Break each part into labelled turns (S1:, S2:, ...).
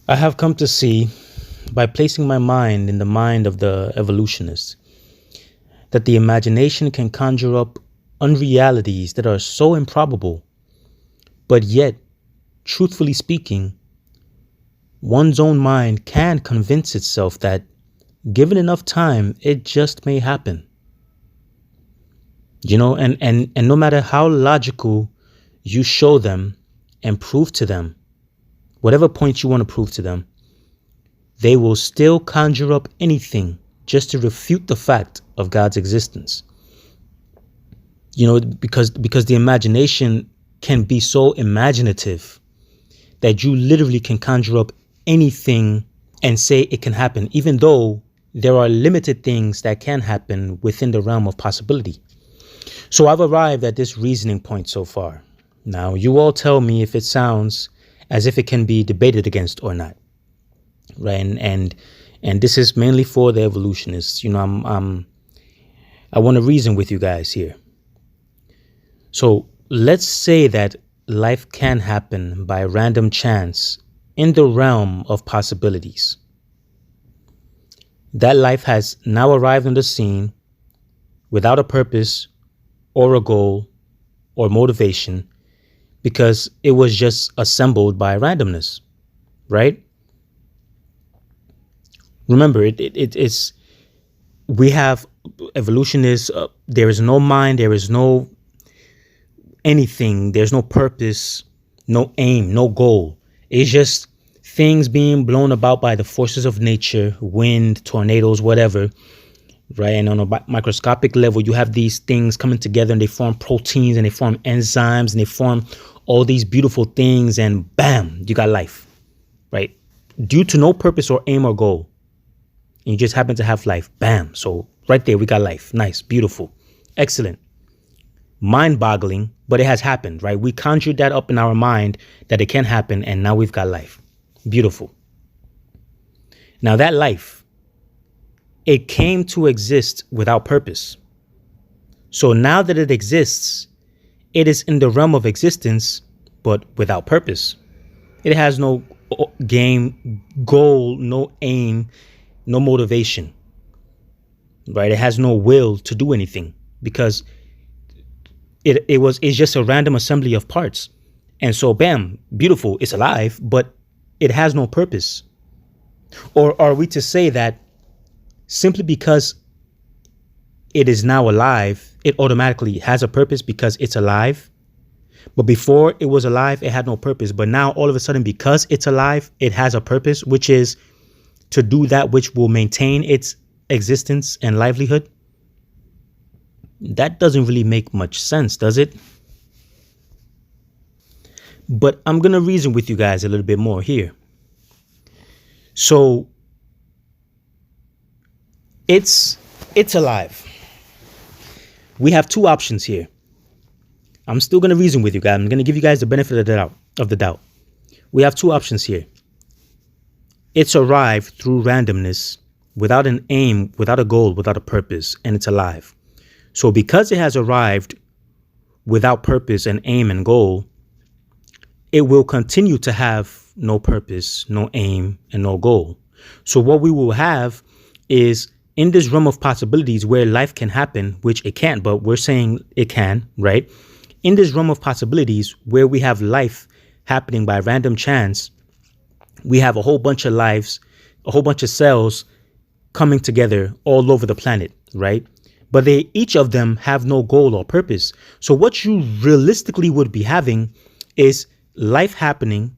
S1: I have come to see, by placing my mind in the mind of the evolutionist, that the imagination can conjure up unrealities that are so improbable, but yet, truthfully speaking, one's own mind can convince itself that, given enough time, it just may happen. And no matter how logical you show them and prove to them, whatever point you want to prove to them, they will still conjure up anything just to refute the fact of God's existence. Because the imagination can be so imaginative that you literally can conjure up anything and say it can happen, even though there are limited things that can happen within the realm of possibility. So I've arrived at this reasoning point so far. Now, you all tell me if it sounds as if it can be debated against or not. Right. And this is mainly for the evolutionists. I want to reason with you guys here. So let's say that life can happen by random chance in the realm of possibilities. That life has now arrived on the scene without a purpose or a goal or motivation because it was just assembled by randomness, right? Remember, it's we have evolutionists. There is no mind. There is no anything. There's no purpose, no aim, no goal. It's just things being blown about by the forces of nature, wind, tornadoes, whatever. Right. And on a microscopic level, you have these things coming together and they form proteins and they form enzymes and they form all these beautiful things. And bam, you got life. Right. Due to no purpose or aim or goal. And you just happen to have life. Bam. So right there, we got life. Nice. Beautiful. Excellent. Mind boggling, but it has happened, right? We conjured that up in our mind that it can happen. And now we've got life. Beautiful. Now that life, it came to exist without purpose. So now that it exists, it is in the realm of existence, but without purpose. It has no game, goal, no aim, no motivation, right? It has no will to do anything because it's just a random assembly of parts. And so, bam, beautiful, it's alive, but it has no purpose. Or are we to say that simply because it is now alive, it automatically has a purpose because it's alive? But before it was alive, it had no purpose. But now all of a sudden, because it's alive, it has a purpose, which is to do that which will maintain its existence and livelihood? That doesn't really make much sense, does it? But I'm going to reason with you guys a little bit more here. So it's alive. We have two options here. I'm still going to reason with you guys. I'm going to give you guys the benefit of the doubt. We have two options here. It's arrived through randomness, without an aim, without a goal, without a purpose, and it's alive. So because it has arrived without purpose and aim and goal, it will continue to have no purpose, no aim, and no goal. So what we will have is, in this realm of possibilities where life can happen, which it can't, but we're saying it can, right? In this realm of possibilities where we have life happening by random chance, we have a whole bunch of lives, a whole bunch of cells coming together all over the planet, right? But each of them have no goal or purpose. So what you realistically would be having is life happening,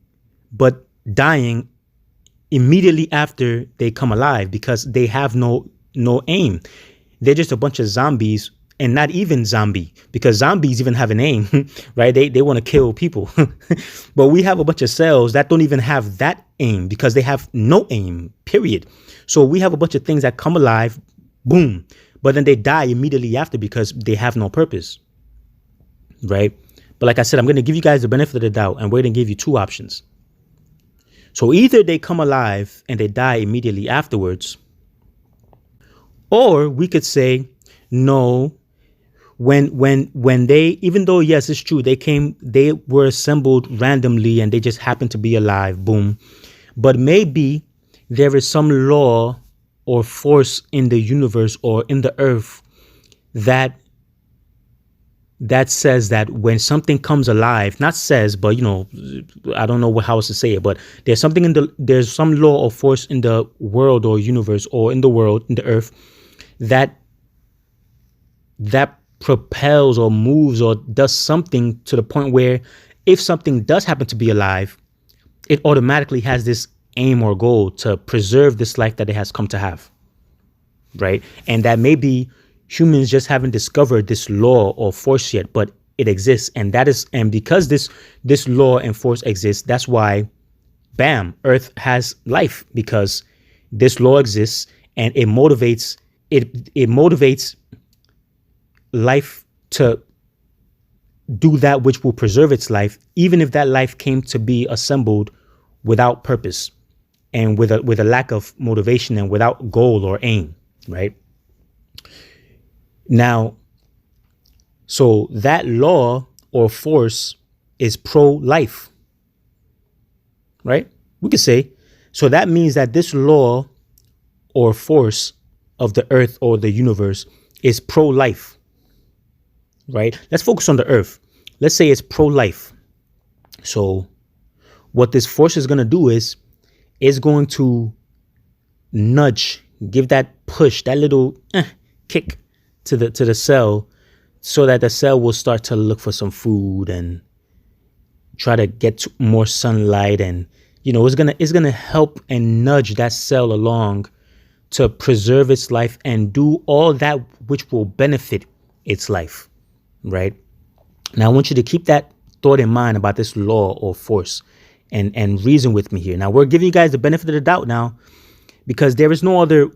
S1: but dying immediately after they come alive because they have no aim. They're just a bunch of zombies, and not even zombie, because zombies even have an aim, right? They want to kill people. But we have a bunch of cells that don't even have that aim because they have no aim, period. So we have a bunch of things that come alive, boom, but then they die immediately after because they have no purpose, right? But like I said, I'm going to give you guys the benefit of the doubt, and we're going to give you two options. So either they come alive and they die immediately afterwards, or we could say, no, when they, even though, yes, it's true, they were assembled randomly and they just happened to be alive, boom. But maybe there is some law or force in the universe or in the earth that says that when something comes alive, not says, but I don't know how else to say it, but there's some law or force in the world or universe or in the world, in the earth, that propels or moves or does something to the point where if something does happen to be alive, it automatically has this aim or goal to preserve this life that it has come to have. Right. And that maybe humans just haven't discovered this law or force yet, but it exists. And because this law and force exists, that's why, bam, Earth has life, because this law exists and it motivates life to do that which will preserve its life, even if that life came to be assembled without purpose and with a lack of motivation and without goal or aim. Right. Now, so that law or force is pro-life. Right. We could say, so that means that this law or force of the earth or the universe is pro-life. Right. Let's focus on the earth. Let's say it's pro-life. So what this force is going to do is going to nudge, give that push, that little kick to the cell, so that the cell will start to look for some food and try to get more sunlight. And, it's going to help and nudge that cell along to preserve its life and do all that which will benefit its life. Right. Now, I want you to keep that thought in mind about this law or force and reason with me here. Now, we're giving you guys the benefit of the doubt now, because there is no other,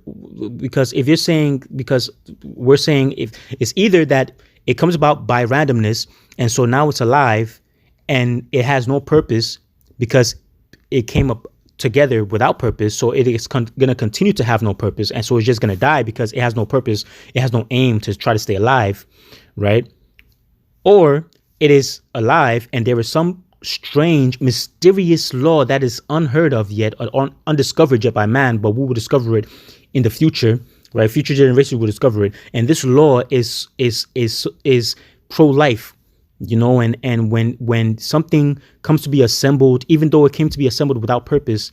S1: because we're saying if it's either that it comes about by randomness, and so now it's alive and it has no purpose because it came up together without purpose. So it is going to continue to have no purpose. And so it's just going to die because it has no purpose. It has no aim to try to stay alive. Right. Or it is alive and there is some strange, mysterious law that is unheard of yet or undiscovered yet by man, but we will discover it in the future. Right. Future generations will discover it. And this law is pro-life. And when something comes to be assembled, even though it came to be assembled without purpose,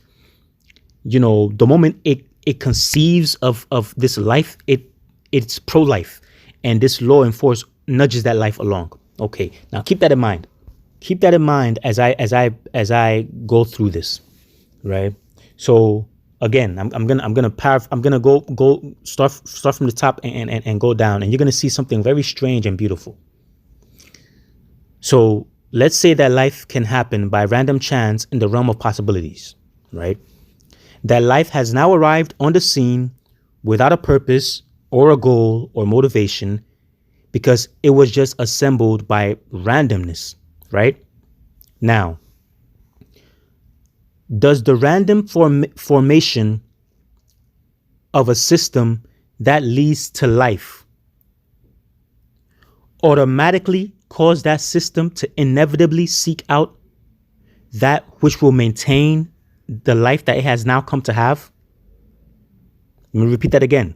S1: the moment it conceives of this life, it's pro-life, and this law and force nudges that life along. Okay, now keep that in mind. Keep that in mind as I go through this, right? So again, I'm gonna go start from the top and go down, and you're gonna see something very strange and beautiful. So let's say that life can happen by random chance in the realm of possibilities, right? That life has now arrived on the scene without a purpose or a goal or motivation, because it was just assembled by randomness, right? Now, does the random formation of a system that leads to life automatically cause that system to inevitably seek out that which will maintain the life that it has now come to have? Let me repeat that again.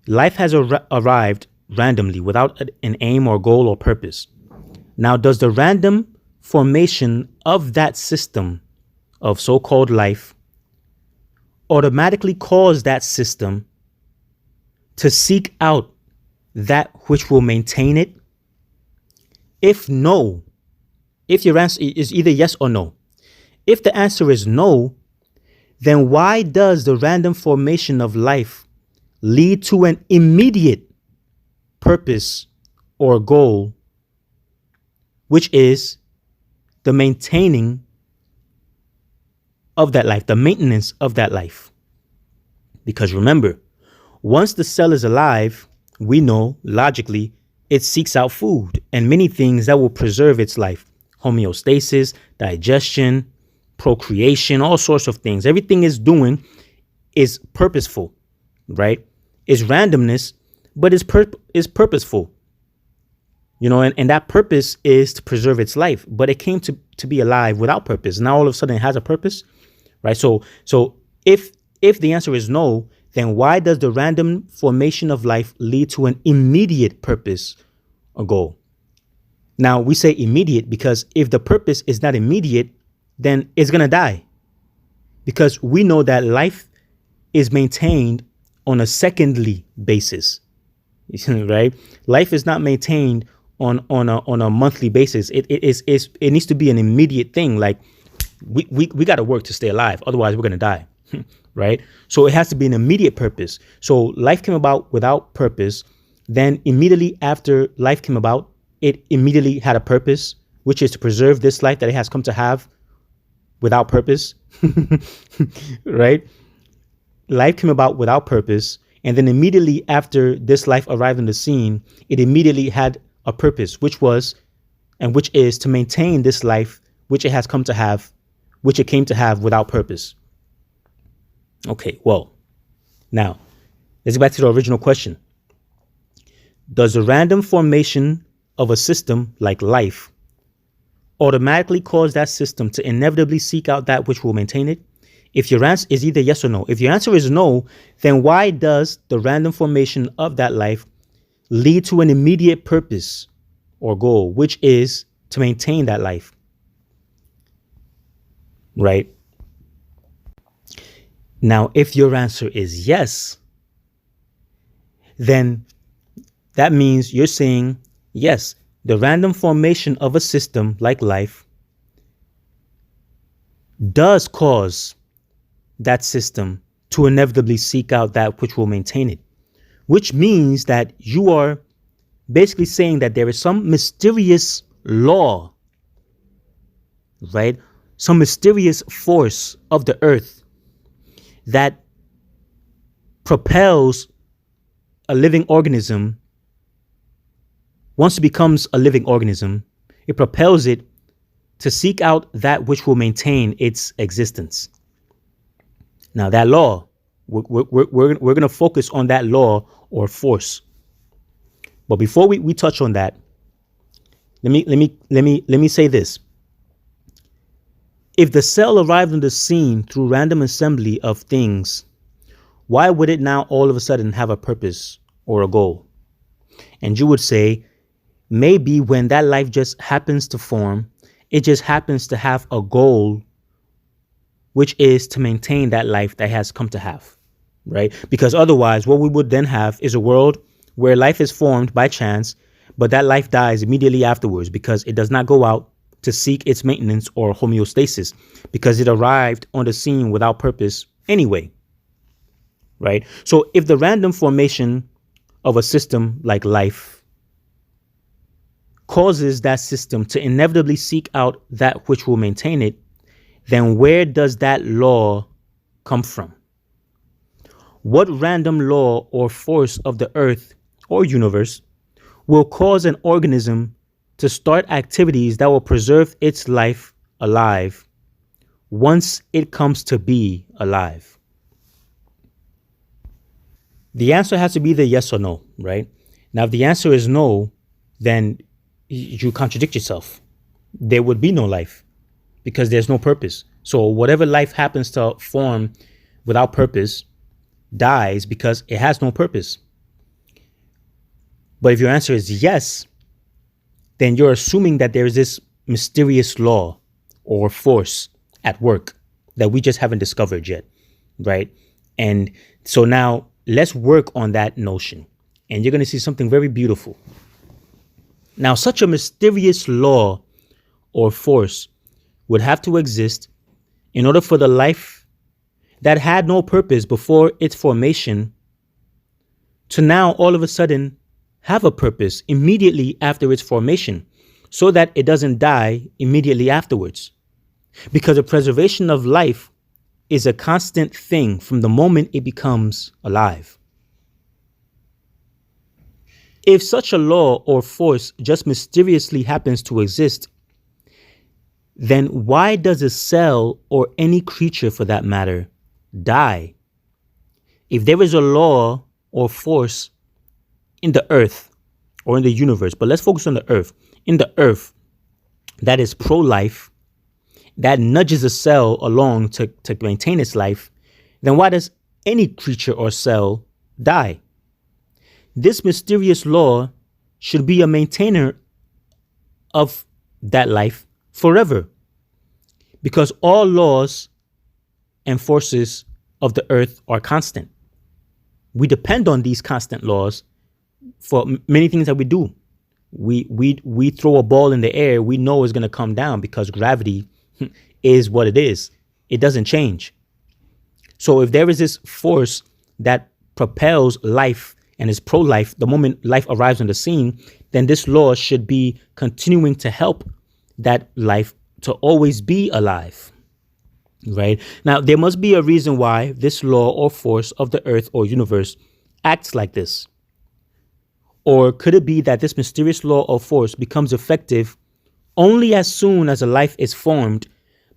S1: Life has arrived randomly without an aim or goal or purpose. Now, does the random formation of that system of so-called life automatically cause that system to seek out that which will maintain it? If no, if your answer is either yes or no, if the answer is no, then why does the random formation of life lead to an immediate purpose or goal, which is the maintaining of that life, the maintenance of that life? Because remember, once the cell is alive, we know logically it seeks out food and many things that will preserve its life. Homeostasis, digestion, procreation, all sorts of things. Everything it's doing is purposeful, right? It's randomness, but it's purposeful. And that purpose is to preserve its life, but it came to be alive without purpose. Now all of a sudden it has a purpose. right? So if the answer is no, then why does the random formation of life lead to an immediate purpose or goal? Now, we say immediate because if the purpose is not immediate, then it's going to die, because we know that life is maintained on a secondly basis, right? Life is not maintained on a monthly basis. It needs to be an immediate thing. Like we got to work to stay alive, otherwise we're going to die. Right? So it has to be an immediate purpose. So life came about without purpose. Then immediately after life came about, it immediately had a purpose, which is to preserve this life that it has come to have without purpose. Right? Life came about without purpose. And then immediately after this life arrived on the scene, it immediately had a purpose, which is to maintain this life, which it has come to have, which it came to have without purpose. Okay, well, now let's get back to the original question. Does the random formation of a system like life automatically cause that system to inevitably seek out that which will maintain it? If your answer is either yes or no. If your answer is no, then why does the random formation of that life lead to an immediate purpose or goal, which is to maintain that life? Right? Now, if your answer is yes, then that means you're saying, yes, the random formation of a system like life does cause that system to inevitably seek out that which will maintain it, which means that you are basically saying that there is some mysterious law, right? Some mysterious force of the earth that propels a living organism. Once it becomes a living organism, it propels it to seek out that which will maintain its existence. Now, that law, we're going to focus on that law or force. But before we touch on that, let me say this. If the cell arrived on the scene through random assembly of things, why would it now all of a sudden have a purpose or a goal? And you would say, maybe when that life just happens to form, it just happens to have a goal, which is to maintain that life that has come to have, right? Because otherwise, what we would then have is a world where life is formed by chance, but that life dies immediately afterwards because it does not go out to seek its maintenance or homeostasis, because it arrived on the scene without purpose anyway, right? So if the random formation of a system like life causes that system to inevitably seek out that which will maintain it, then where does that law come from? What random law or force of the earth or universe will cause an organism to start activities that will preserve its life alive once it comes to be alive? The answer has to be the yes or no, right? Now, if the answer is no, then you contradict yourself. There would be no life because there's no purpose. So whatever life happens to form without purpose dies because it has no purpose. But if your answer is yes, then you're assuming that there is this mysterious law or force at work that we just haven't discovered yet, right? And so now let's work on that notion, and you're going to see something very beautiful. Now, such a mysterious law or force would have to exist in order for the life that had no purpose before its formation to now all of a sudden have a purpose immediately after its formation, so that it doesn't die immediately afterwards. Because the preservation of life is a constant thing from the moment it becomes alive. If such a law or force just mysteriously happens to exist, then why does a cell or any creature for that matter die? If there is a law or force in the earth or in the universe, but let's focus on the earth, in the earth that is pro-life that nudges a cell along to maintain its life, then why does any creature or cell die? This mysterious law should be a maintainer of that life forever, because all laws and forces of the earth are constant. We depend on these constant laws for many things that we do. We throw a ball in the air, we know it's going to come down because gravity is what it is. It doesn't change. So if there is this force that propels life and is pro-life the moment life arrives on the scene, then this law should be continuing to help that life to always be alive. Right? Now, there must be a reason why this law or force of the earth or universe acts like this. Or could it be that this mysterious law or force becomes effective only as soon as a life is formed,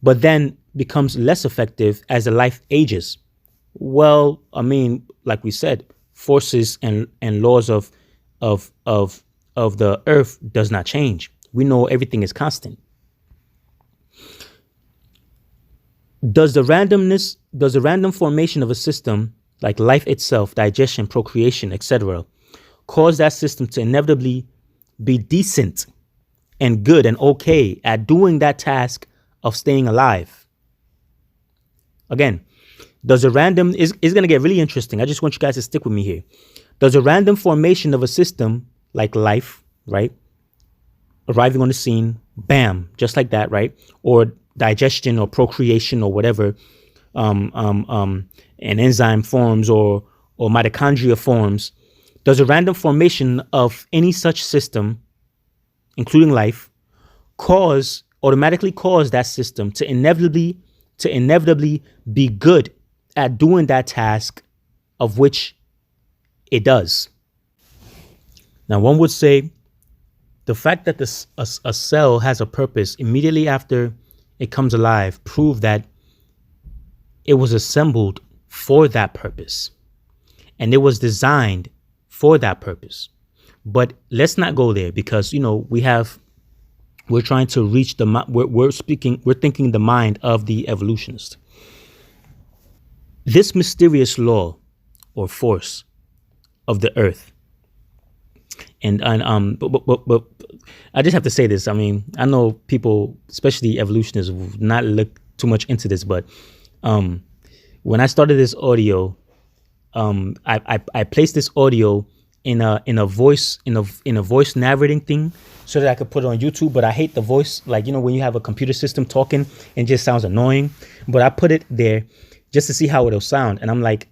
S1: but then becomes less effective as the life ages? Well, I mean, like we said, forces and laws of the earth does not change. We know everything is constant. Does the random formation of a system like life itself, digestion, procreation, etc., cause that system to inevitably be decent and good and okay at doing that task of staying alive? Again, does a random is going to get really interesting. I just want you guys to stick with me here. Does a random formation of a system like life, right, arriving on the scene, bam, just like that, right, or digestion or procreation or whatever, an enzyme forms or mitochondria forms, does a random formation of any such system, including life, automatically cause that system to inevitably be good at doing that task of which it does? Now, one would say the fact that a cell has a purpose immediately after it comes alive prove that it was assembled for that purpose and it was designed for that purpose. But let's not go there, because we're trying to reach we're thinking the mind of the evolutionist. This mysterious law or force of the earth, but I just have to say this. I mean, I know people, especially evolutionists, will not look too much into this, but when I started this audio, I placed this audio in a voice narrating thing so that I could put it on YouTube. But I hate the voice, like, when you have a computer system talking and just sounds annoying. But I put it there just to see how it'll sound, and I'm like,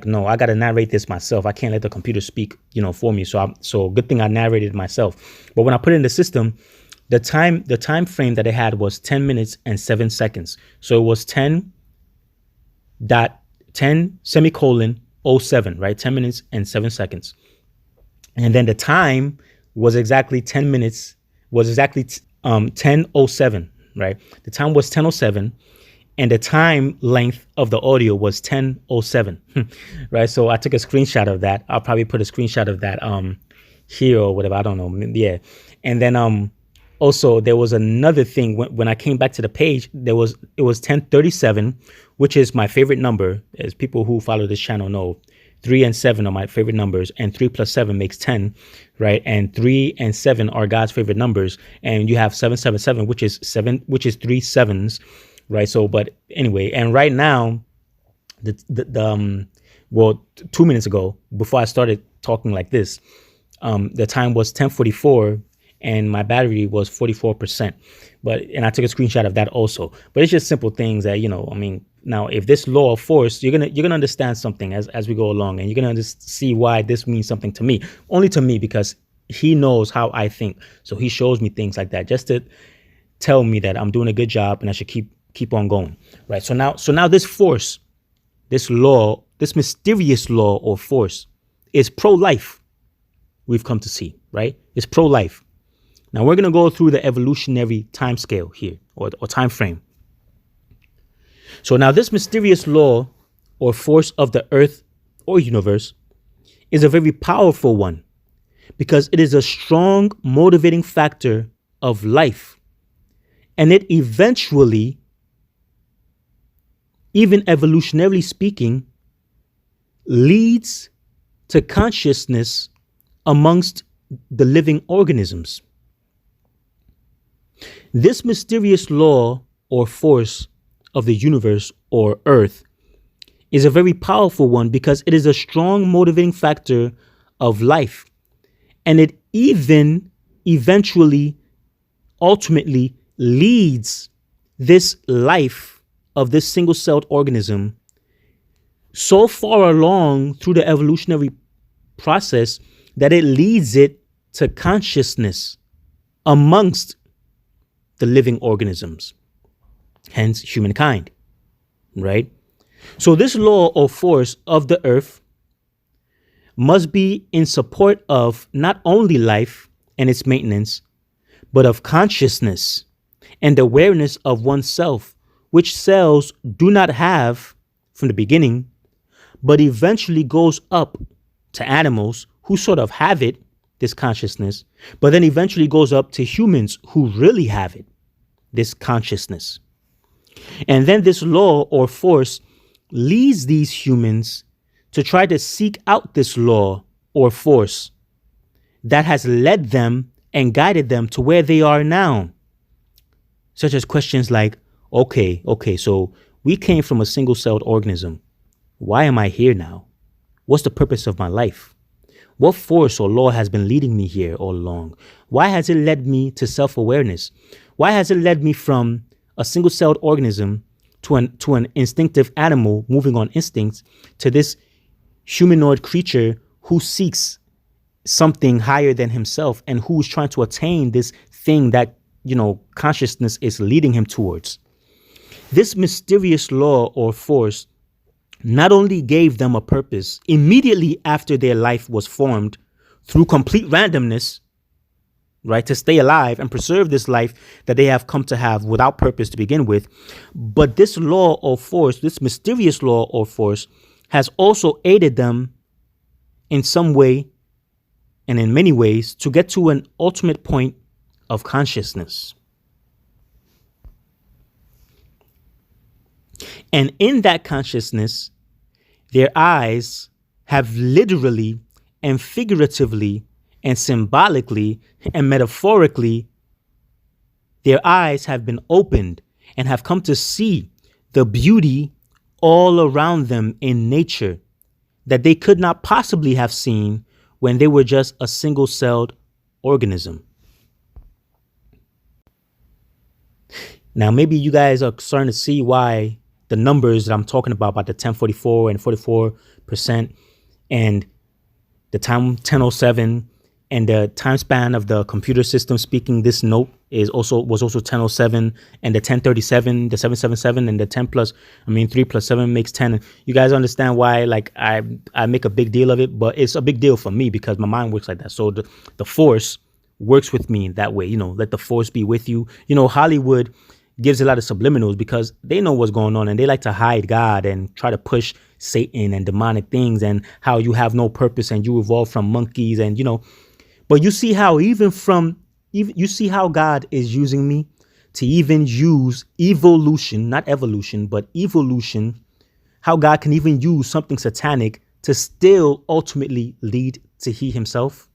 S1: no, I got to narrate this myself. I can't let the computer speak, for me. So good thing I narrated myself. But when I put it in the system, the time frame that it had was 10 minutes and 7 seconds. So it was 10:07, right? 10 minutes and 7 seconds. And then the time was exactly 10:07, right? The time was 10:07. And the time length of the audio was 10:07, right? So I took a screenshot of that. I'll probably put a screenshot of that here or whatever. I don't know. Yeah. And then also there was another thing when I came back to the page. It was 10:37, which is my favorite number, as people who follow this channel know. 3 and 7 are my favorite numbers, and 3 plus 7 makes 10, right? And 3 and 7 are God's favorite numbers. And you have 777, which is 3 sevens. Right. So, but anyway, and right now, 2 minutes ago, before I started talking like this, the time was 10:44 and my battery was 44%. And I took a screenshot of that also. But it's just simple things that, now if this law of force, you're gonna understand something as we go along, and you're gonna see why this means something to me, only to me, because he knows how I think. So he shows me things like that just to tell me that I'm doing a good job and I should keep on going, right? So now this force, this law, this mysterious law or force is pro-life. We've come to see, right? It's pro-life. Now we're going to go through the evolutionary time scale here, or time frame. So now this mysterious law or force of the earth or universe is a very powerful one, because it is a strong motivating factor of life, and it eventually even evolutionarily speaking, leads to consciousness amongst the living organisms. This mysterious law or force of the universe or earth is a very powerful one because it is a strong motivating factor of life. And it even eventually, ultimately leads this life of this single-celled organism so far along through the evolutionary process that it leads it to consciousness amongst the living organisms, hence humankind, right? So this law or force of the earth must be in support of not only life and its maintenance, but of consciousness and awareness of oneself, which cells do not have from the beginning, but eventually goes up to animals who sort of have it, this consciousness, but then eventually goes up to humans who really have it, this consciousness. And then this law or force leads these humans to try to seek out this law or force that has led them and guided them to where they are now. Such as questions like, okay, so we came from a single-celled organism. Why am I here now? What's the purpose of my life? What force or law has been leading me here all along? Why has it led me to self-awareness? Why has it led me from a single-celled organism to an instinctive animal moving on instincts to this humanoid creature who seeks something higher than himself and who's trying to attain this thing that, consciousness is leading him towards? This mysterious law or force not only gave them a purpose immediately after their life was formed through complete randomness, right, to stay alive and preserve this life that they have come to have without purpose to begin with, but this law or force, this mysterious law or force, has also aided them in some way and in many ways to get to an ultimate point of consciousness. And in that consciousness, their eyes have literally and figuratively and symbolically and metaphorically, their eyes have been opened and have come to see the beauty all around them in nature that they could not possibly have seen when they were just a single-celled organism. Now, maybe you guys are starting to see why the numbers that I'm talking about the 1044 and 44% and the time 1007 and the time span of the computer system speaking this note was also 1007, and the 1037, the 777, and the 3 plus 7 makes 10. You guys understand why I make a big deal of it, but it's a big deal for me because my mind works like that. So the force works with me that way. Let the force be with you. Hollywood gives a lot of subliminals because they know what's going on and they like to hide God and try to push Satan and demonic things and how you have no purpose and you evolved from monkeys and but you see how you see how God is using me to even use evolution, not evolution, but evolution, how God can even use something satanic to still ultimately lead to he himself.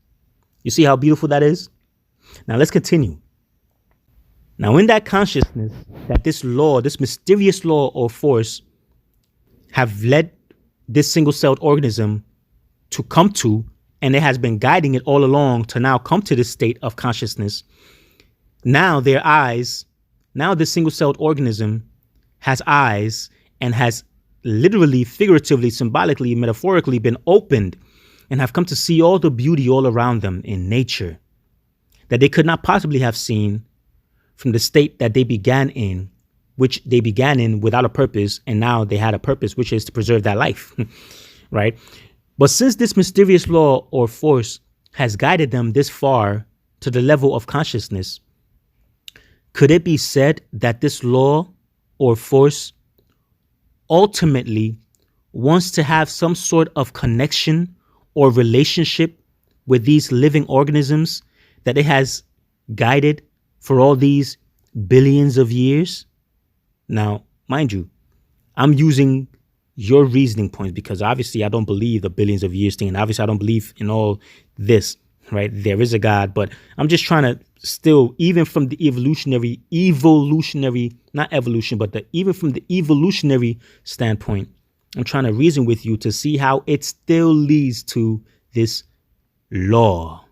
S1: You see how beautiful that is? Now let's continue. Now, in that consciousness that this law, this mysterious law or force have led this single-celled organism to come to, and it has been guiding it all along to now come to this state of consciousness. Now their eyes, now this single-celled organism has eyes and has literally, figuratively, symbolically, metaphorically been opened and have come to see all the beauty all around them in nature that they could not possibly have seen from the state that they began in, which they began in without a purpose, and now they had a purpose, which is to preserve that life, right? But since this mysterious law or force has guided them this far to the level of consciousness, could it be said that this law or force ultimately wants to have some sort of connection or relationship with these living organisms that it has guided for all these billions of years? Now, mind you, I'm using your reasoning points because obviously I don't believe the billions of years thing. And obviously I don't believe in all this, right? There is a God, but I'm just trying to still, even from the evolutionary, not evolution, but even from the evolutionary standpoint, I'm trying to reason with you to see how it still leads to this law,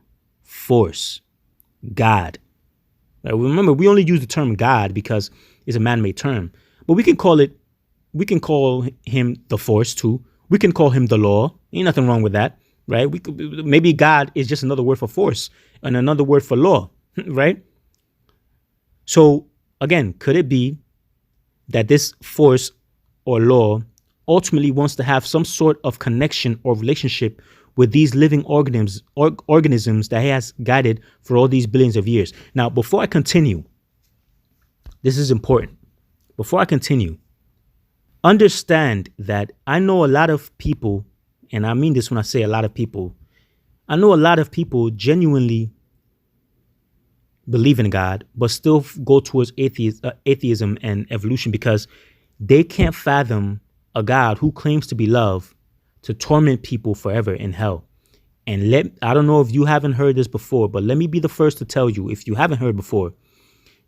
S1: force, God. Right? Remember, we only use the term God because it's a man-made term, but we can call him the force too. We can call him the law. Ain't nothing wrong with that, right? Maybe God is just another word for force and another word for law, right? So again, could it be that this force or law ultimately wants to have some sort of connection or relationship with these living organisms that he has guided for all these billions of years? Now, before I continue, this is important. Before I continue, understand that I know a lot of people, and I mean this when I say a lot of people, I know a lot of people genuinely believe in God, but still go towards atheism and evolution because they can't fathom a God who claims to be love to torment people forever in hell. And I don't know if you haven't heard this before, but let me be the first to tell you, if you haven't heard before,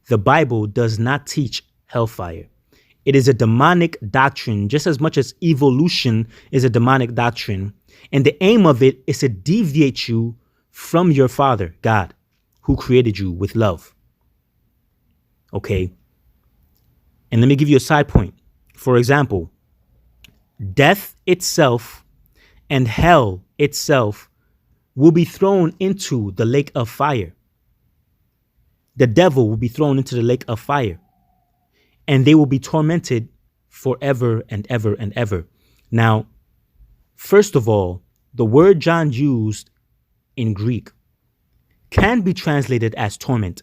S1: the Bible does not teach hellfire. It is a demonic doctrine, just as much as evolution is a demonic doctrine. And the aim of it is to deviate you from your Father, God, who created you with love. Okay. And let me give you a side point. For example, death itself and hell itself will be thrown into the lake of fire. The devil will be thrown into the lake of fire, and they will be tormented forever and ever and ever. Now, first of all, the word John used in Greek can be translated as torment,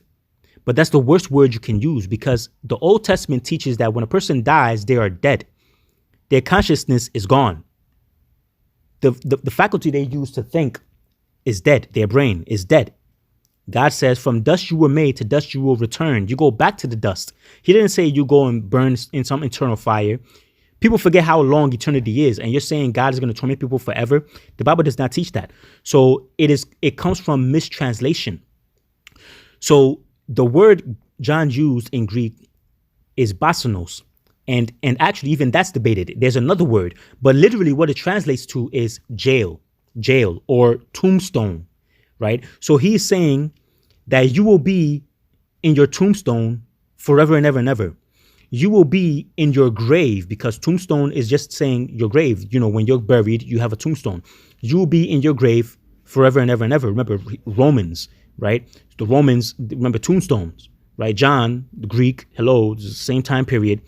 S1: but that's the worst word you can use because the Old Testament teaches that when a person dies, they are dead. Their consciousness is gone. The faculty they use to think is dead. Their brain is dead. God says, from dust you were made, to dust you will return. You go back to the dust. He didn't say you go and burn in some eternal fire. People forget how long eternity is, and you're saying God is going to torment people forever. The Bible does not teach that. So it comes from mistranslation. So the word John used in Greek is basonos. And actually, even that's debated. There's another word, but literally what it translates to is jail, or tombstone, right? So he's saying that you will be in your tombstone forever and ever and ever. You will be in your grave, because tombstone is just saying your grave. You know, when you're buried, you have a tombstone. You will be in your grave forever and ever and ever. Remember Romans, right? The Romans, remember tombstones, right? John, the Greek, hello, the same time period.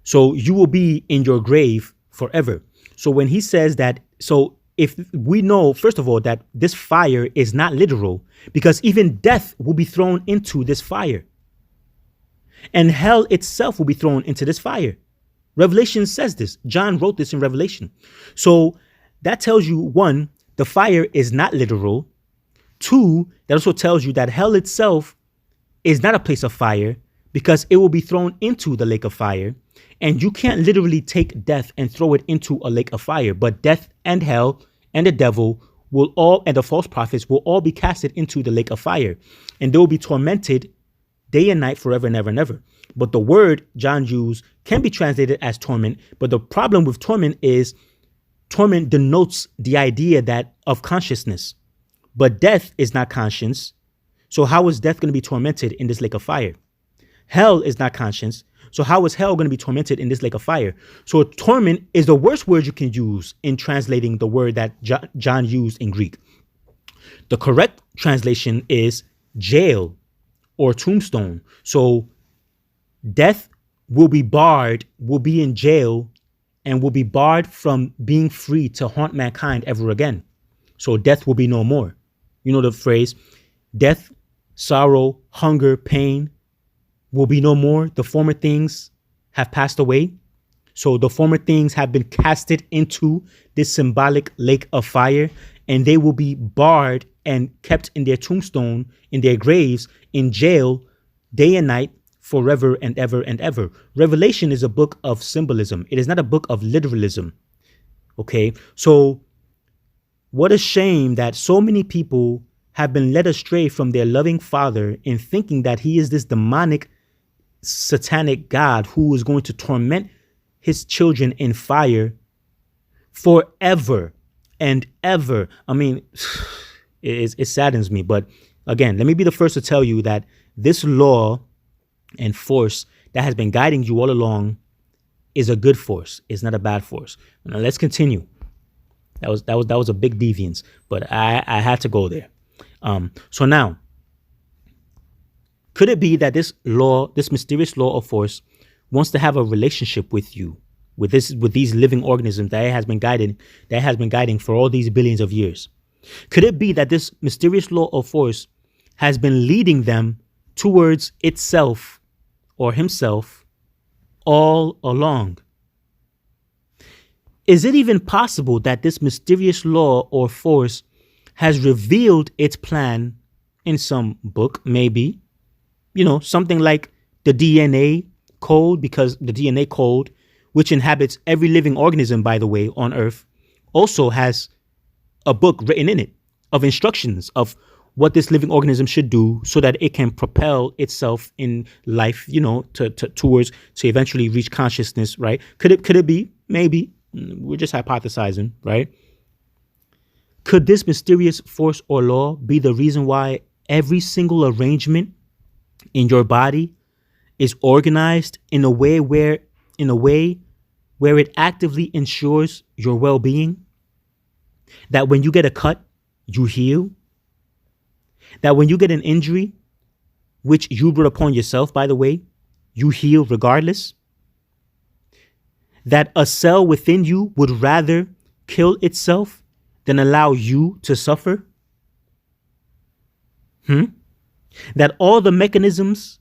S1: So you will be in your grave forever. So when he says that, so if we know, first of all, that this fire is not literal, because even death will be thrown into this fire. And hell itself will be thrown into this fire. Revelation says this. John wrote this in Revelation. So that tells you, one, the fire is not literal. Two, that also tells you that hell itself is not a place of fire, because it will be thrown into the lake of fire. And you can't literally take death and throw it into a lake of fire, but death and hell and the devil will all, and the false prophets will all be casted into the lake of fire, and they will be tormented day and night forever and ever and ever. But the word John used can be translated as torment. But the problem with torment is torment denotes the idea that of consciousness, but death is not conscience. So how is death going to be tormented in this lake of fire? Hell is not conscience. So how is hell going to be tormented in this lake of fire? So torment is the worst word you can use in translating the word that John used in Greek. The correct translation is jail or tombstone. So death will be barred, will be in jail, and will be barred from being free to haunt mankind ever again. So death will be no more. You know the phrase, death, sorrow, hunger, pain will be no more. The former things have passed away. So the former things have been casted into this symbolic lake of fire, and they will be barred and kept in their tombstone, in their graves, in jail, day and night, forever and ever and ever. Revelation is a book of symbolism. It is not a book of literalism. Okay, so what a shame that so many people have been led astray from their loving Father in thinking that he is this demonic, satanic God who is going to torment his children in fire forever and ever. I mean, it saddens me. But again, let me be the first to tell you that this law and force that has been guiding you all along is a good force. It's not a bad force. Now let's continue. That was a big deviance, but I had to go there. So now, could it be that this law, this mysterious law of force, wants to have a relationship with you, with these living organisms that it has been guiding for all these billions of years? Could it be that this mysterious law of force has been leading them towards itself or himself all along? Is it even possible that this mysterious law or force has revealed its plan in some book, maybe? Something like the DNA code, because the DNA code, which inhabits every living organism, by the way, on Earth, also has a book written in it of instructions of what this living organism should do so that it can propel itself in life, to eventually reach consciousness, right? Could it be? Maybe. We're just hypothesizing, right? Could this mysterious force or law be the reason why every single arrangement in your body is organized in a way where it actively ensures your well-being? That when you get a cut, you heal? That when you get an injury, which you brought upon yourself, by the way, you heal regardless? That a cell within you would rather kill itself than allow you to suffer? That all the mechanisms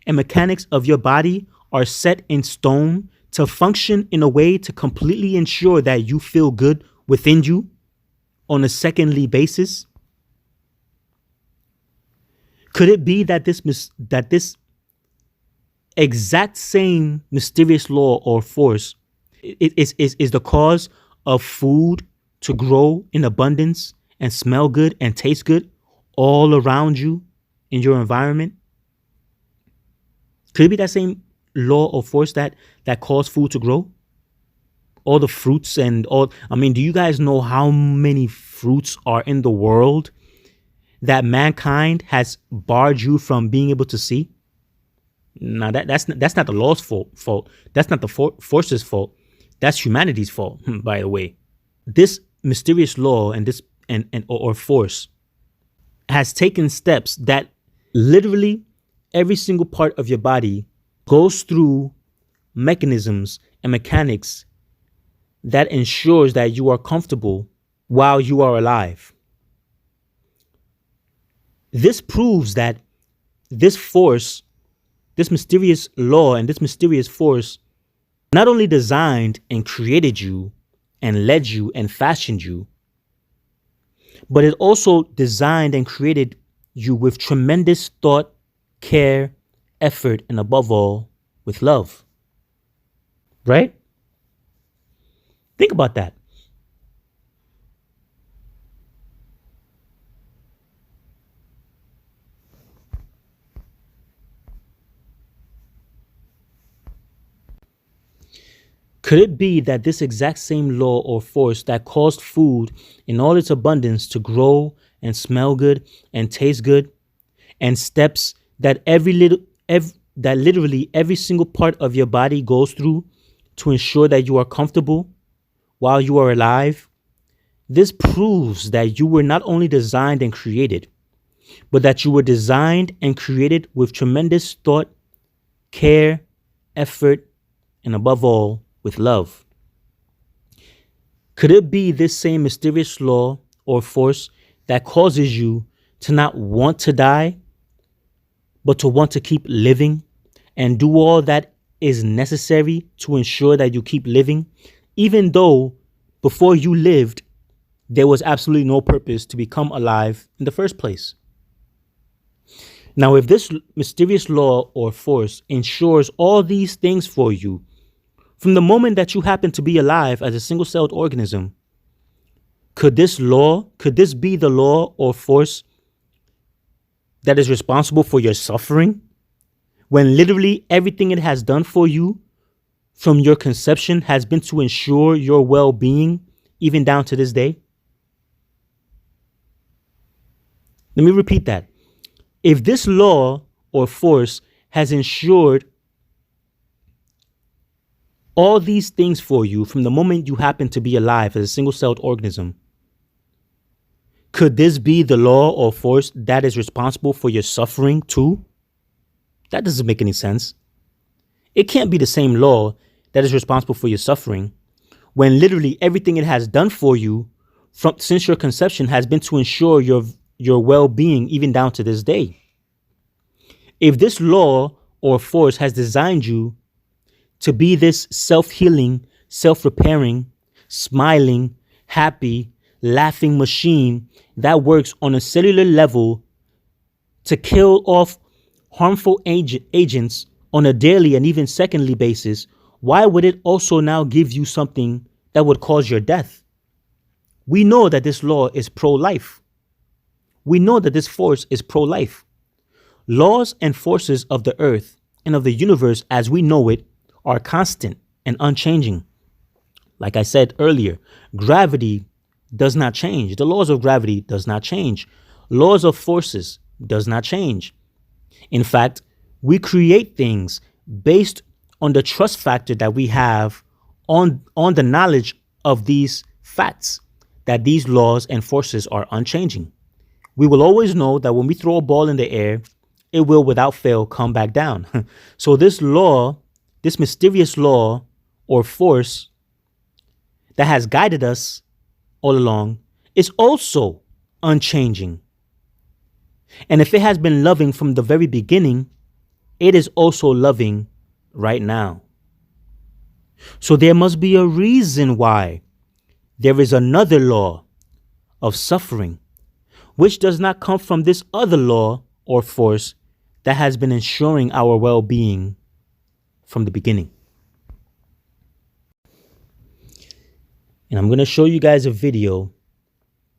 S1: and mechanics of your body are set in stone to function in a way to completely ensure that you feel good within you on a secondly basis? Could it be that this exact same mysterious law or force is the cause of food to grow in abundance and smell good and taste good all around you in your environment? Could it be that same law or force that caused food to grow? All the fruits and all. I mean, do you guys know how many fruits are in the world that mankind has barred you from being able to see? Now that's not the law's fault. That's not the force's fault. That's humanity's fault, by the way. This mysterious law and this or force has taken steps that literally every single part of your body goes through mechanisms and mechanics that ensures that you are comfortable while you are alive. This proves that this force, this mysterious law and this mysterious force not only designed and created you and led you and fashioned you, but it also designed and created you with tremendous thought, care, effort, and above all, with love. Right? Think about that. Could it be that this exact same law or force that caused food in all its abundance to grow and smell good and taste good, and steps that literally every single part of your body goes through to ensure that you are comfortable while you are alive? This proves that you were not only designed and created, but that you were designed and created with tremendous thought, care, effort, and above all, with love. Could it be this same mysterious law or force that causes you to not want to die, but to want to keep living and do all that is necessary to ensure that you keep living, even though before you lived, there was absolutely no purpose to become alive in the first place? Now, if this mysterious law or force ensures all these things for you from the moment that you happen to be alive as a single celled organism, could this be the law or force that is responsible for your suffering when literally everything it has done for you from your conception has been to ensure your well being, even down to this day? Let me repeat that. If this law or force has ensured all these things for you from the moment you happen to be alive as a single celled organism, could this be the law or force that is responsible for your suffering too? That doesn't make any sense. It can't be the same law that is responsible for your suffering when literally everything it has done for you since your conception has been to ensure your well-being even down to this day. If this law or force has designed you to be this self-healing, self-repairing, smiling, happy, laughing machine that works on a cellular level to kill off harmful agents on a daily and even secondly basis, why would it also now give you something that would cause your death? We know that this law is pro-life. We know that this force is pro-life. Laws and forces of the earth and of the universe as we know it are constant and unchanging. Like I said earlier, gravity does not change. The laws of gravity does not change. Laws of forces does not change. In fact, we create things based on the trust factor that we have on the knowledge of these facts, that these laws and forces are unchanging. We will always know that when we throw a ball in the air, it will without fail come back down. So this law, this mysterious law or force that has guided us all along is also unchanging. And if it has been loving from the very beginning, it is also loving right now. So there must be a reason why there is another law of suffering, which does not come from this other law or force that has been ensuring our well-being from the beginning. And I'm going to show you guys a video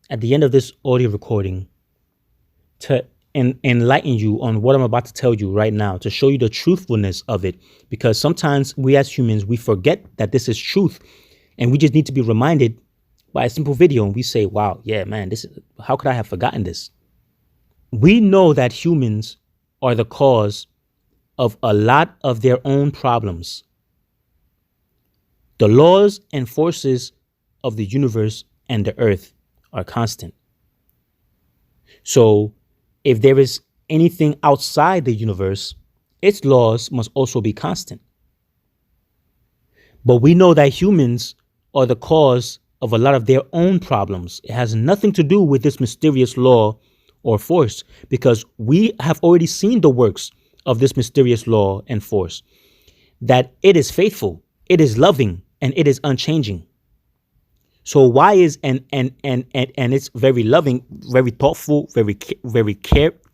S1: at the end of this audio recording to enlighten you on what I'm about to tell you right now, to show you the truthfulness of it. Because sometimes we as humans, we forget that this is truth, and we just need to be reminded by a simple video, and we say, wow, yeah, man, how could I have forgotten this? We know that humans are the cause of a lot of their own problems. The laws and forces of the universe and the earth are constant. So if there is anything outside the universe, its laws must also be constant. But we know that humans are the cause of a lot of their own problems. It has nothing to do with this mysterious law or force, because we have already seen the works of this mysterious law and force, that it is faithful, it is loving, and it is unchanging. So why is and it's very loving, very thoughtful, very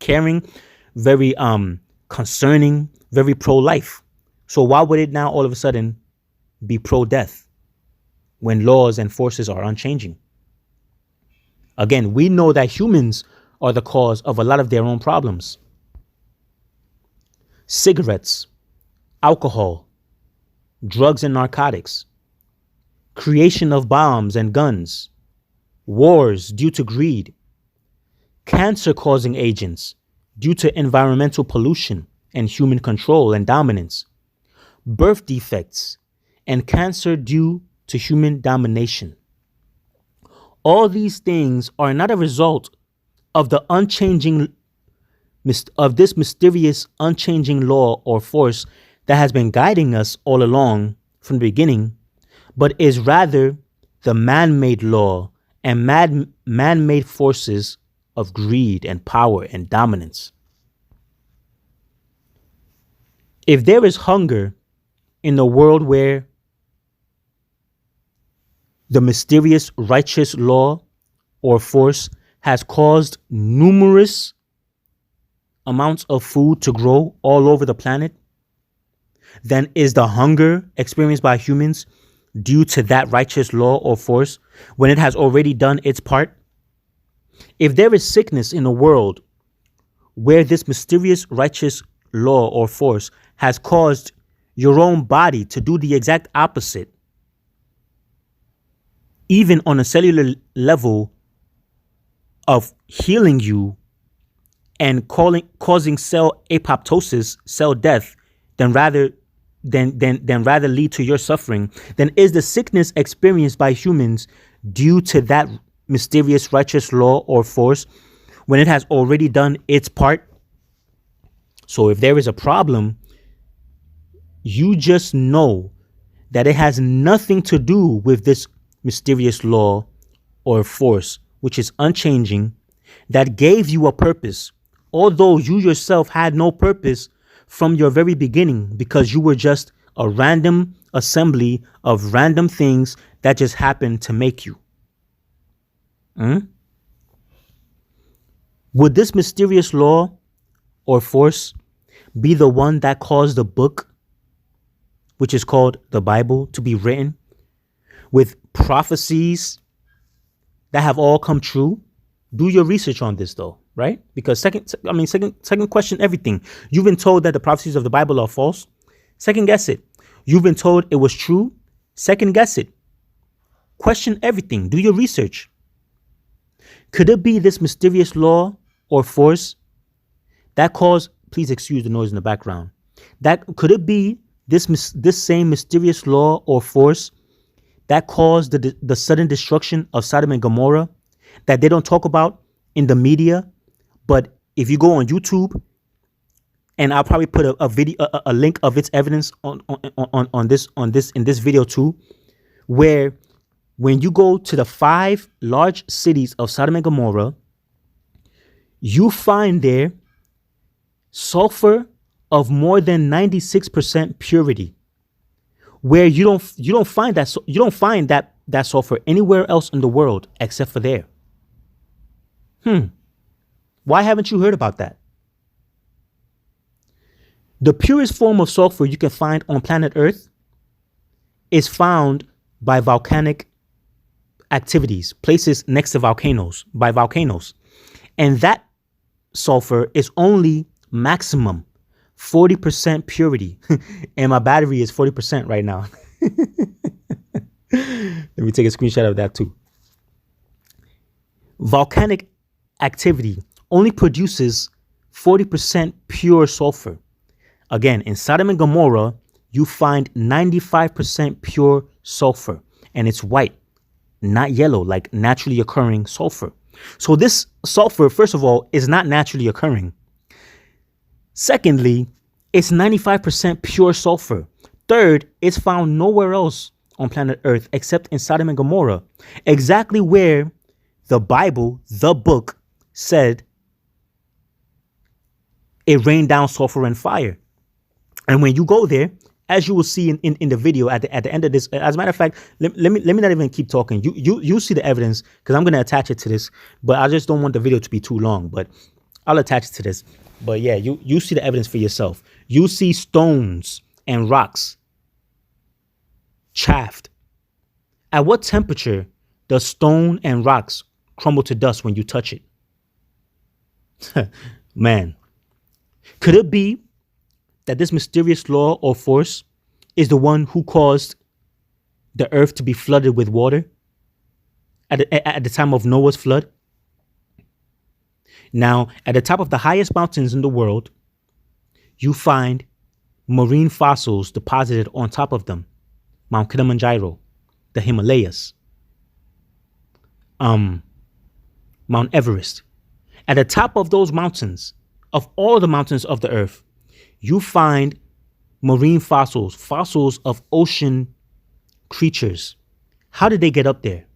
S1: caring, very concerning, very pro-life. So why would it now all of a sudden be pro-death when laws and forces are unchanging? Again, we know that humans are the cause of a lot of their own problems. Cigarettes, alcohol, drugs and narcotics, creation of bombs and guns, wars due to greed, cancer-causing agents due to environmental pollution and human control and dominance, birth defects, and cancer due to human domination. All these things are not a result of the of this mysterious unchanging law or force that has been guiding us all along from the beginning, but is rather the man-made law and man-made forces of greed and power and dominance. If there is hunger in a world where the mysterious righteous law or force has caused numerous amounts of food to grow all over the planet, then is the hunger experienced by humans due to that righteous law or force when it has already done its part? If there is sickness in the world where this mysterious righteous law or force has caused your own body to do the exact opposite, even on a cellular level of healing you and causing cell apoptosis, cell death, then rather lead to your suffering, then is the sickness experienced by humans due to that mysterious righteous law or force when it has already done its part? So if there is a problem, you just know that it has nothing to do with this mysterious law or force, which is unchanging, that gave you a purpose, although you yourself had no purpose from your very beginning, because you were just a random assembly of random things that just happened to make you. Would this mysterious law or force be the one that caused the book, which is called the Bible, to be written with prophecies that have all come true? Do your research on this, though, right? Because second question everything. You've been told that the prophecies of the Bible are false. Second guess it. You've been told it was true. Second guess it. Question everything. Do your research. Could it be this mysterious law or force that caused, please excuse the noise in the background, that could it be this same mysterious law or force that caused the sudden destruction of Sodom and Gomorrah that they don't talk about in the media? But if you go on YouTube, and I'll probably put a video, a link of its evidence on this video too, where when you go to the 5 large cities of Sodom and Gomorrah, you find there sulfur of more than 96% purity, where you don't find that sulfur anywhere else in the world except for there. Why haven't you heard about that? The purest form of sulfur you can find on planet Earth is found by volcanic activities, places next to volcanoes, by volcanoes. And that sulfur is only maximum 40% purity. And my battery is 40% right now. Let me take a screenshot of that too. Volcanic activity only produces 40% pure sulfur. Again, in Sodom and Gomorrah, you find 95% pure sulfur, and it's white, not yellow, like naturally occurring sulfur. So this sulfur, first of all, is not naturally occurring. Secondly, it's 95% pure sulfur. Third, it's found nowhere else on planet Earth except in Sodom and Gomorrah, exactly where the Bible, the book, said it rained down sulfur and fire. And when you go there, as you will see in the video at the end of this, as a matter of fact, let me not even keep talking. You see the evidence, because I'm going to attach it to this, but I just don't want the video to be too long, but I'll attach it to this. But yeah, you see the evidence for yourself. You see stones and rocks chaffed. At what temperature does stone and rocks crumble to dust when you touch it? Man, could it be that this mysterious law or force is the one who caused the earth to be flooded with water at the time of Noah's flood? Now, at the top of the highest mountains in the world, you find marine fossils deposited on top of them. Mount Kilimanjaro, the Himalayas, Mount Everest. At the top of those mountains, of all the mountains of the earth, you find marine fossils, fossils of ocean creatures. How did they get up there,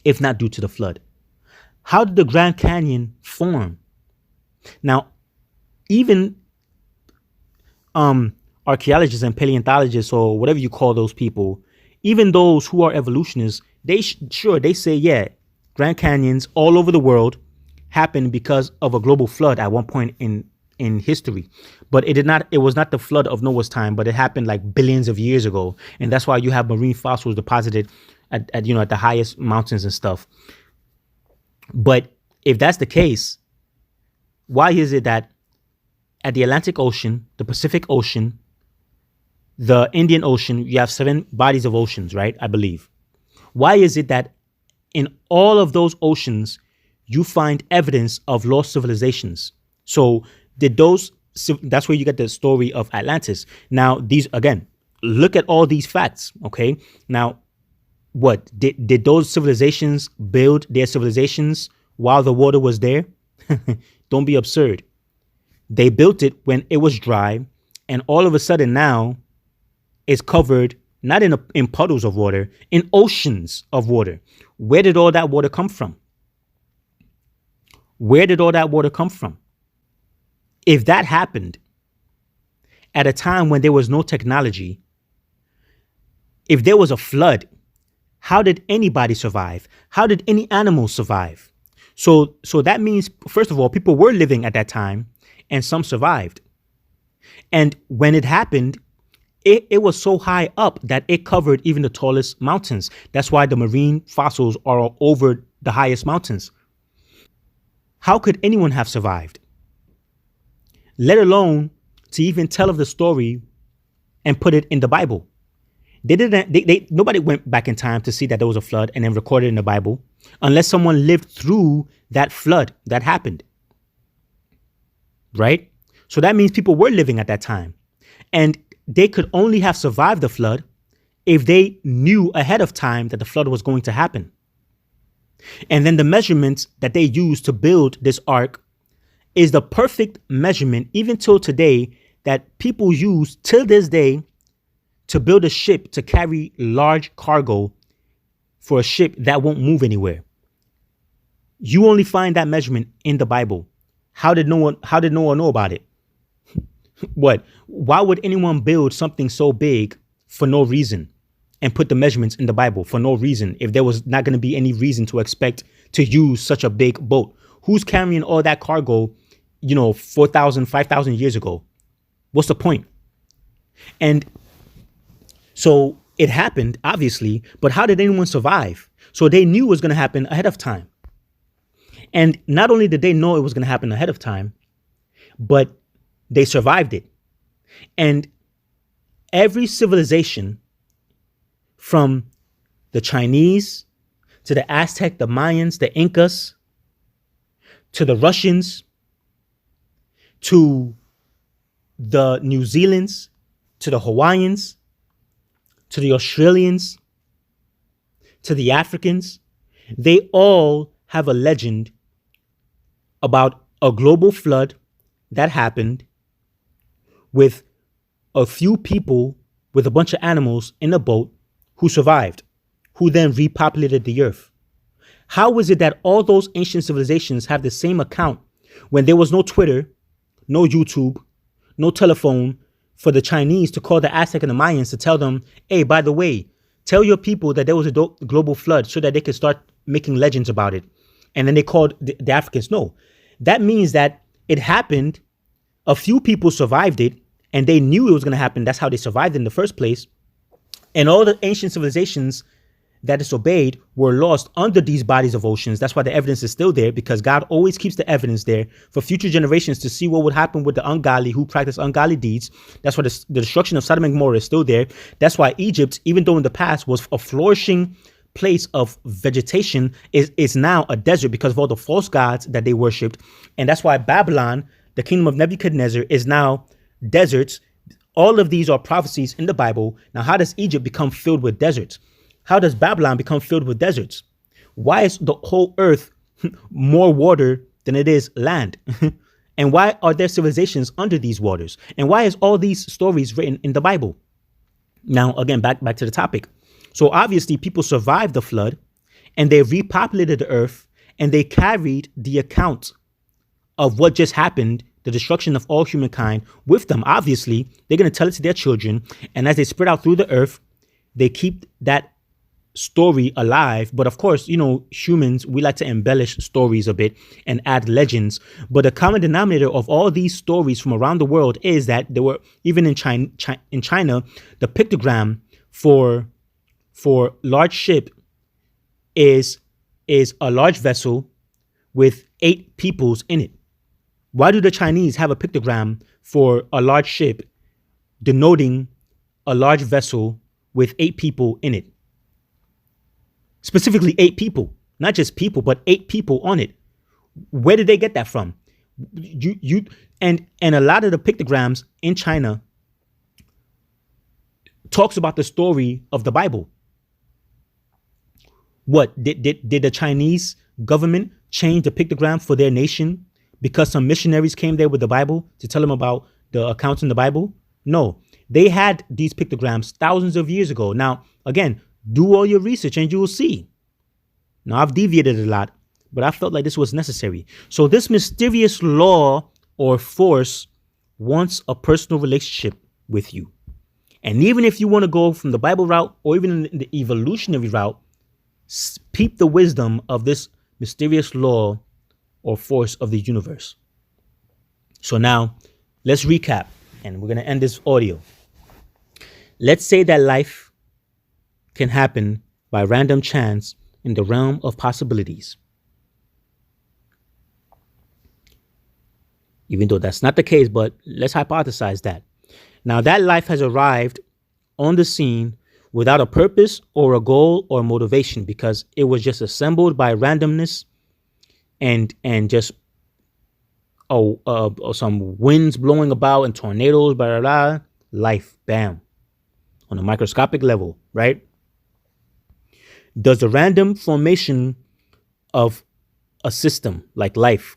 S1: if not due to the flood? How did the Grand Canyon form? Now, even archaeologists and paleontologists, or whatever you call those people, even those who are evolutionists, they say, yeah, Grand Canyons all over the world happened because of a global flood at one point in history, but it was not the flood of Noah's time, but it happened like billions of years ago. And that's why you have marine fossils deposited at the highest mountains and stuff. But if that's the case, why is it that at the Atlantic Ocean, the Pacific Ocean, the Indian Ocean, you have 7 bodies of oceans, right? I believe. Why is it that in all of those oceans, you find evidence of lost civilizations? So that's where you get the story of Atlantis. Now, again, look at all these facts, okay? Now, what did those civilizations build their civilizations while the water was there? Don't be absurd. They built it when it was dry, and all of a sudden now it's covered not in puddles of water, in oceans of water. Where did all that water come from? Where did all that water come from? If that happened at a time when there was no technology, if there was a flood, how did anybody survive? How did any animal survive? So that means, first of all, people were living at that time and some survived. And when it happened, it was so high up that it covered even the tallest mountains. That's why the marine fossils are over the highest mountains. How could anyone have survived? Let alone to even tell of the story and put it in the Bible. Nobody went back in time to see that there was a flood and then recorded it in the Bible, unless someone lived through that flood that happened. Right? So that means people were living at that time. And they could only have survived the flood if they knew ahead of time that the flood was going to happen. And then the measurements that they used to build this ark is the perfect measurement, even till today, that people use till this day to build a ship to carry large cargo for a ship that won't move anywhere. You only find that measurement in the Bible. How did no one know about it? What? Why would anyone build something so big for no reason and put the measurements in the Bible for no reason if there was not going to be any reason to expect to use such a big boat? Who's carrying all that cargo, 4,000, 5,000 years ago? What's the point? And so it happened, obviously, but how did anyone survive? So they knew it was going to happen ahead of time. And not only did they know it was going to happen ahead of time, but they survived it. And every civilization, from the Chinese to the Aztec, the Mayans, the Incas, to the Russians, to the New Zealanders, to the Hawaiians, to the Australians, to the Africans, they all have a legend about a global flood that happened with a few people with a bunch of animals in a boat who survived, who then repopulated the earth. How is it that all those ancient civilizations have the same account when there was no Twitter, no YouTube, no telephone for the Chinese to call the Aztec and the Mayans to tell them, hey, by the way, tell your people that there was a global flood so that they could start making legends about it. And then they called the Africans. No, that means that it happened. A few people survived it and they knew it was going to happen. That's how they survived in the first place. And all the ancient civilizations that disobeyed were lost under these bodies of oceans. That's why the evidence is still there, because God always keeps the evidence there for future generations to see what would happen with the ungodly who practice ungodly deeds. That's why the destruction of Sodom and Gomorrah is still there. That's why Egypt, even though in the past was a flourishing place of vegetation, is now a desert because of all the false gods that they worshipped. And that's why Babylon, the kingdom of Nebuchadnezzar, is now deserts. All of these are prophecies in the Bible. Now, how does Egypt become filled with deserts? How does Babylon become filled with deserts? Why is the whole earth more water than it is land? And why are there civilizations under these waters? And why is all these stories written in the Bible? Now, again, back to the topic. So obviously people survived the flood and they repopulated the earth and they carried the account of what just happened, the destruction of all humankind, with them. Obviously, they're going to tell it to their children. And as they spread out through the earth, they keep that story alive. But of course, humans, we like to embellish stories a bit and add legends. But the common denominator of all these stories from around the world is that there were, even in China, the pictogram for large ship is a large vessel with 8 peoples in it. Why do the Chinese have a pictogram for a large ship denoting a large vessel with 8 people in it? Specifically 8 people, not just people, but 8 people on it. Where did they get that from? And a lot of the pictograms in China talks about the story of the Bible. What did the Chinese government change the pictogram for their nation because some missionaries came there with the Bible to tell them about the accounts in the Bible? No, they had these pictograms thousands of years ago. Now, again, do all your research and you will see. Now, I've deviated a lot, but I felt like this was necessary. So this mysterious law or force wants a personal relationship with you. And even if you want to go from the Bible route or even in the evolutionary route, peep the wisdom of this mysterious law or force of the universe. So now let's recap, and we're going to end this audio. Let's say that life can happen by random chance in the realm of possibilities. Even though that's not the case, but let's hypothesize that. Now that life has arrived on the scene without a purpose or a goal or motivation, because it was just assembled by randomness and just some winds blowing about and tornadoes, blah, blah, blah. Life, bam, on a microscopic level, right? Does the random formation of a system like life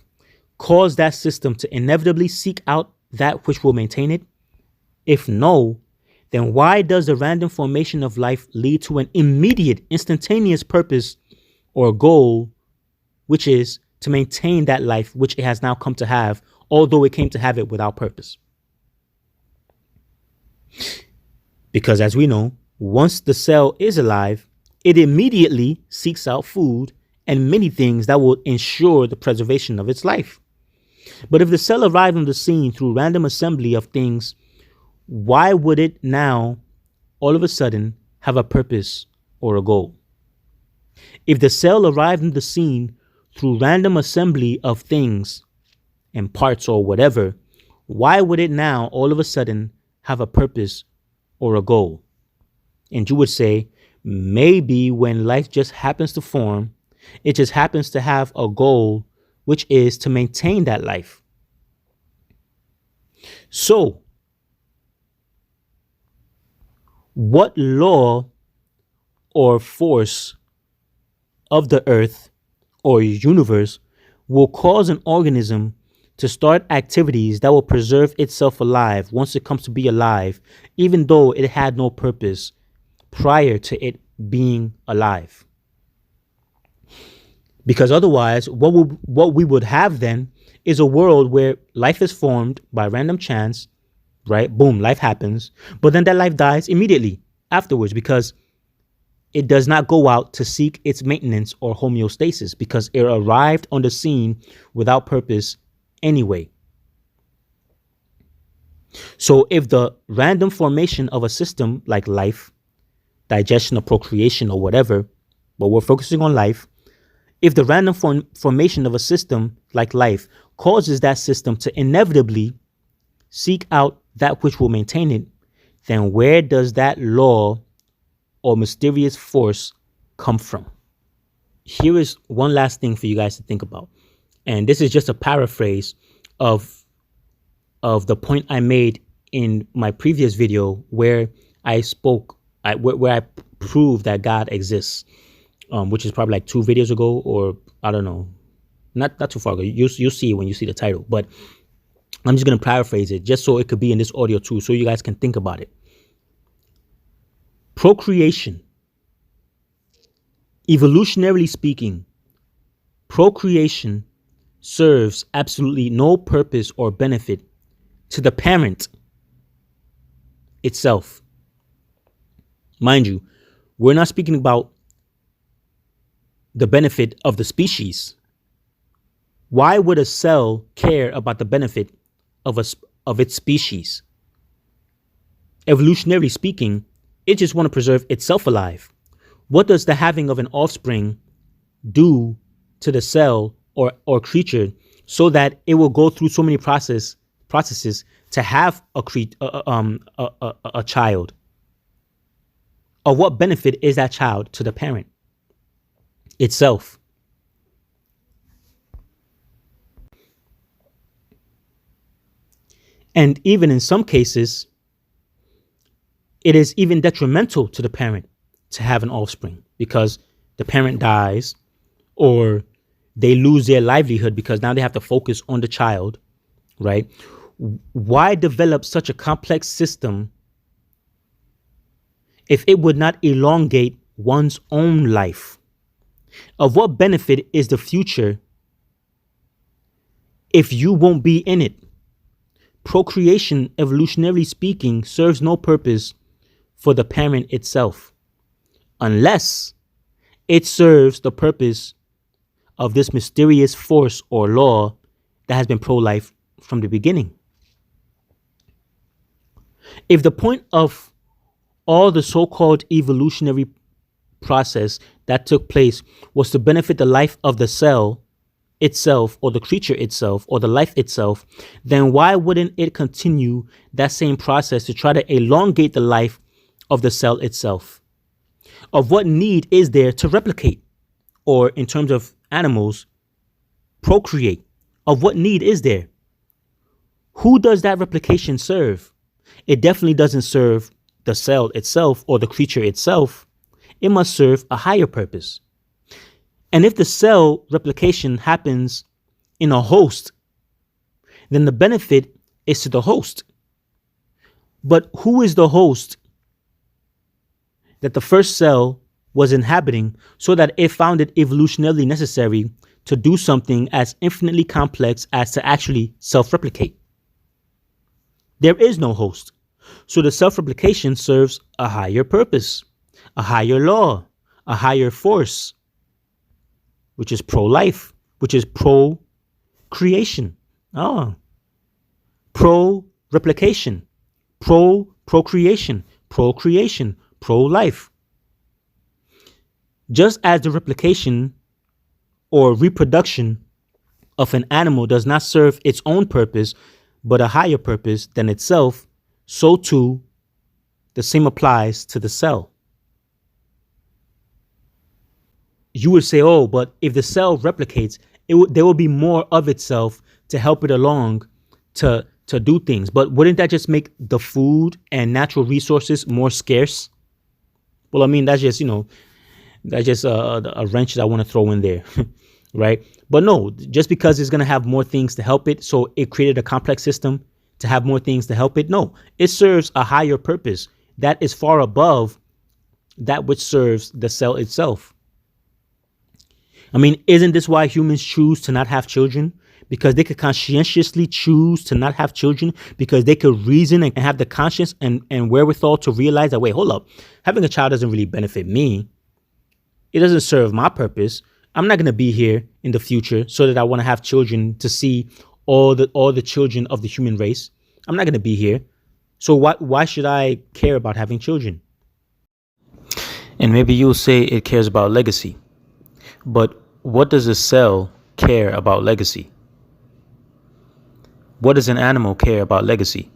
S1: cause that system to inevitably seek out that which will maintain it? If no, then why does the random formation of life lead to an immediate, instantaneous purpose or goal, which is to maintain that life which it has now come to have, although it came to have it without purpose? Because as we know, once the cell is alive, it immediately seeks out food and many things that will ensure the preservation of its life. But if the cell arrived on the scene through random assembly of things, why would it now all of a sudden have a purpose or a goal? If the cell arrived on the scene through random assembly of things and parts or whatever, why would it now all of a sudden have a purpose or a goal? And you would say, maybe when life just happens to form, it just happens to have a goal, which is to maintain that life. So, what law or force of the earth or universe will cause an organism to start activities that will preserve itself alive once it comes to be alive, even though it had no purpose prior to it being alive? Because otherwise, what we would have then is a world where life is formed by random chance, right? Boom, life happens. But then that life dies immediately afterwards because it does not go out to seek its maintenance or homeostasis, because it arrived on the scene without purpose anyway. So if the random formation of a system like life, digestion or procreation or whatever, but we're focusing on life, if the random formation of a system like life causes that system to inevitably seek out that which will maintain it, then where does that law or mysterious force come from? Here is one last thing for you guys to think about. And this is just a paraphrase of the point I made in my previous video where I proved that God exists, which is probably like 2 videos ago, or I don't know, not too far ago. You'll see it when you see the title, but I'm just going to paraphrase it just so it could be in this audio too, so you guys can think about it. Procreation. Evolutionarily speaking, procreation serves absolutely no purpose or benefit to the parent itself. Mind you, we're not speaking about the benefit of the species. Why would a cell care about the benefit of of its species? Evolutionarily speaking, it just want to preserve itself alive. What does the having of an offspring do to the cell or creature so that it will go through so many processes to have a child? Of what benefit is that child to the parent itself? And even in some cases, it is even detrimental to the parent to have an offspring because the parent dies or they lose their livelihood because now they have to focus on the child, right? Why develop such a complex system if it would not elongate one's own life? Of what benefit is the future if you won't be in it? Procreation, evolutionarily speaking, serves no purpose for the parent itself unless it serves the purpose of this mysterious force or law that has been pro-life from the beginning. If the point of all the so-called evolutionary process that took place was to benefit the life of the cell itself or the creature itself or the life itself, then why wouldn't it continue that same process to try to elongate the life of the cell itself? Of what need is there to replicate, or in terms of animals, procreate? Of what need is there? Who does that replication serve? It definitely doesn't serve the cell itself or the creature itself. It must serve a higher purpose. And if the cell replication happens in a host, then the benefit is to the host. But who is the host that the first cell was inhabiting so that it found it evolutionarily necessary to do something as infinitely complex as to actually self-replicate? There is no host. So the self-replication serves a higher purpose, a higher law, a higher force, which is pro-life, which is pro-creation. Pro-replication, pro-procreation, procreation, pro-life. Just as the replication or reproduction of an animal does not serve its own purpose, but a higher purpose than itself, so too the same applies to the cell. You would say, oh, but if the cell replicates, there will be more of itself to help it along to do things. But wouldn't that just make the food and natural resources more scarce? Well, I mean, that's just, that's just a wrench that I want to throw in there, right? But no, just because it's going to have more things to help it, so it created a complex system to have more things to help it. No, it serves a higher purpose that is far above that which serves the cell itself. I mean, isn't this why humans choose to not have children? Because they could conscientiously choose to not have children, because they could reason and have the conscience and wherewithal to realize that, wait, hold up, having a child doesn't really benefit me. It doesn't serve my purpose. I'm not going to be here in the future so that I want to have children to see all the children of the human race. I'm not going to be here. So why should I care about having children? And maybe you'll say it cares about legacy. But what does a cell care about legacy? What does an animal care about legacy?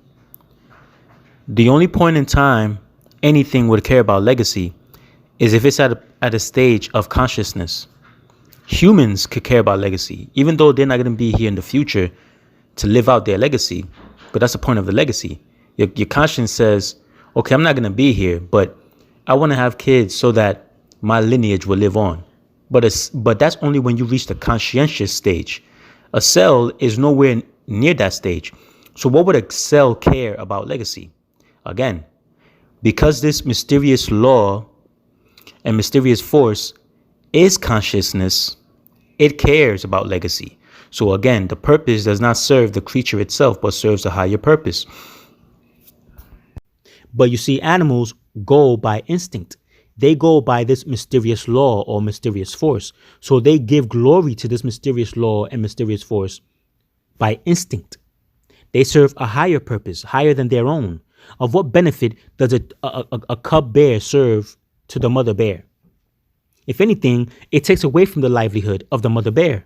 S1: The only point in time anything would care about legacy is if it's at a stage of consciousness. Humans could care about legacy, even though they're not going to be here in the future to live out their legacy. But that's the point of the legacy. Your conscience says, okay, I'm not going to be here, but I want to have kids so that my lineage will live on. But that's only when you reach the conscientious stage. A cell is nowhere near that stage. So what would a cell care about legacy? Again, because this mysterious law and mysterious force is consciousness, it cares about legacy. So again, the purpose does not serve the creature itself, but serves a higher purpose. But you see, animals go by instinct. they go by this mysterious law or mysterious force. So they give glory to this mysterious law and mysterious force by instinct. They serve a higher purpose, higher than their own. Of what benefit does a cub bear serve to the mother bear? If anything, it takes away from the livelihood of the mother bear.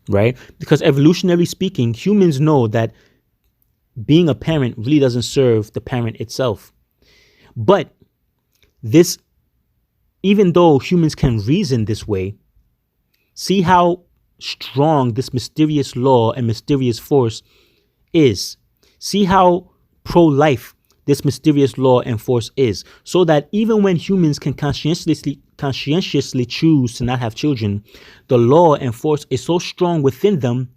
S1: Right? Because evolutionarily speaking, humans know that being a parent really doesn't serve the parent itself. But this, even though humans can reason this way, see how strong this mysterious law and mysterious force is. See how pro-life this mysterious law and force is. So that even when humans can conscientiously choose to not have children, the law and force is so strong within them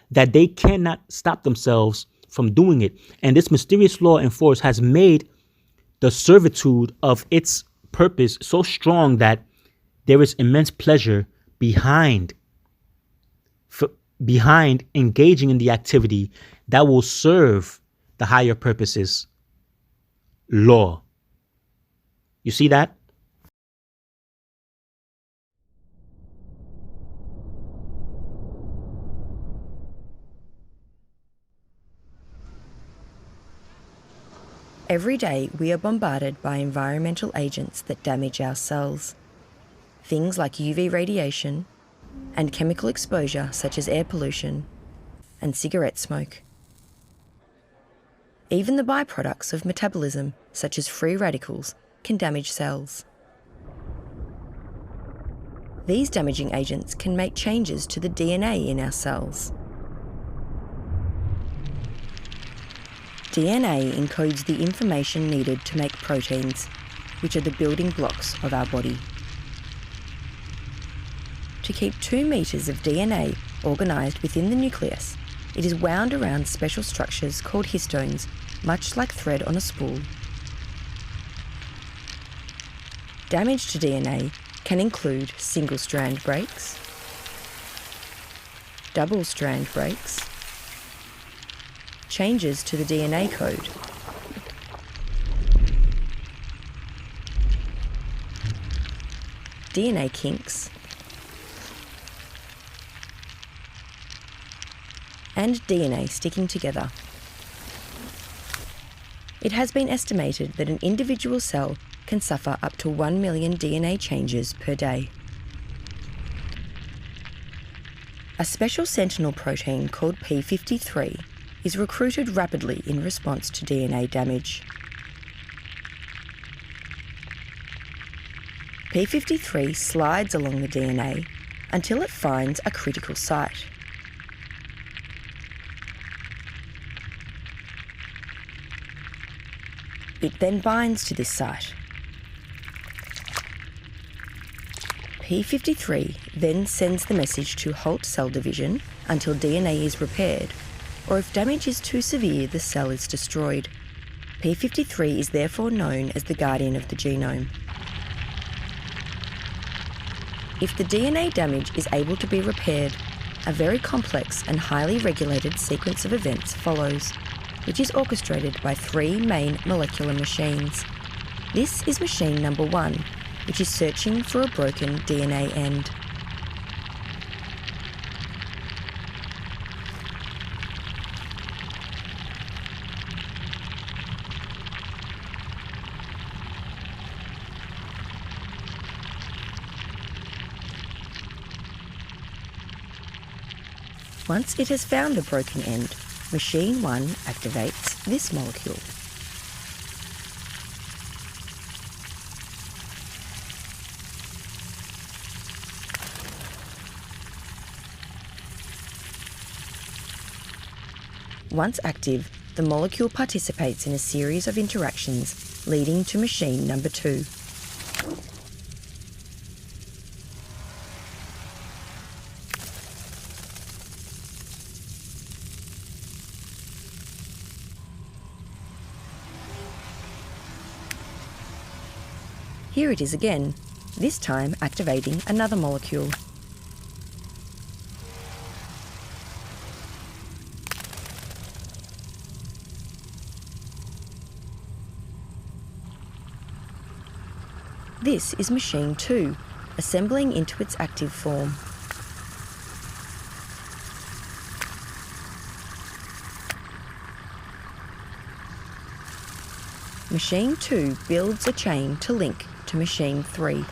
S1: that they cannot stop themselves from doing it. And this mysterious law and force has made the servitude of its purpose so strong that there is immense pleasure behind engaging in the activity that will serve the higher purposes law. You see that?
S2: Every day we are bombarded by environmental agents that damage our cells. Things like UV radiation and chemical exposure such as air pollution and cigarette smoke. Even the byproducts of metabolism, such as free radicals, can damage cells. These damaging agents can make changes to the DNA in our cells. DNA encodes the information needed to make proteins, which are the building blocks of our body. To keep 2 meters of DNA organised within the nucleus, it is wound around special structures called histones, much like thread on a spool. Damage to DNA can include single-strand breaks, double-strand breaks, changes to the DNA code, DNA kinks, and DNA sticking together. It has been estimated that an individual cell can suffer up to 1 million DNA changes per day. A special sentinel protein called P53 is recruited rapidly in response to DNA damage. P53 slides along the DNA until it finds a critical site. It then binds to this site. P53 then sends the message to halt cell division until DNA is repaired, or if damage is too severe, the cell is destroyed. P53 is therefore known as the guardian of the genome. If the DNA damage is able to be repaired, a very complex and highly regulated sequence of events follows, which is orchestrated by 3 main molecular machines. This is machine number 1, which is searching for a broken DNA end. Once it has found the broken end, machine 1 activates this molecule. Once active, the molecule participates in a series of interactions leading to machine number 2. Here it is again, this time activating another molecule. This is machine 2, assembling into its active form. Machine 2 builds a chain to link to machine 3.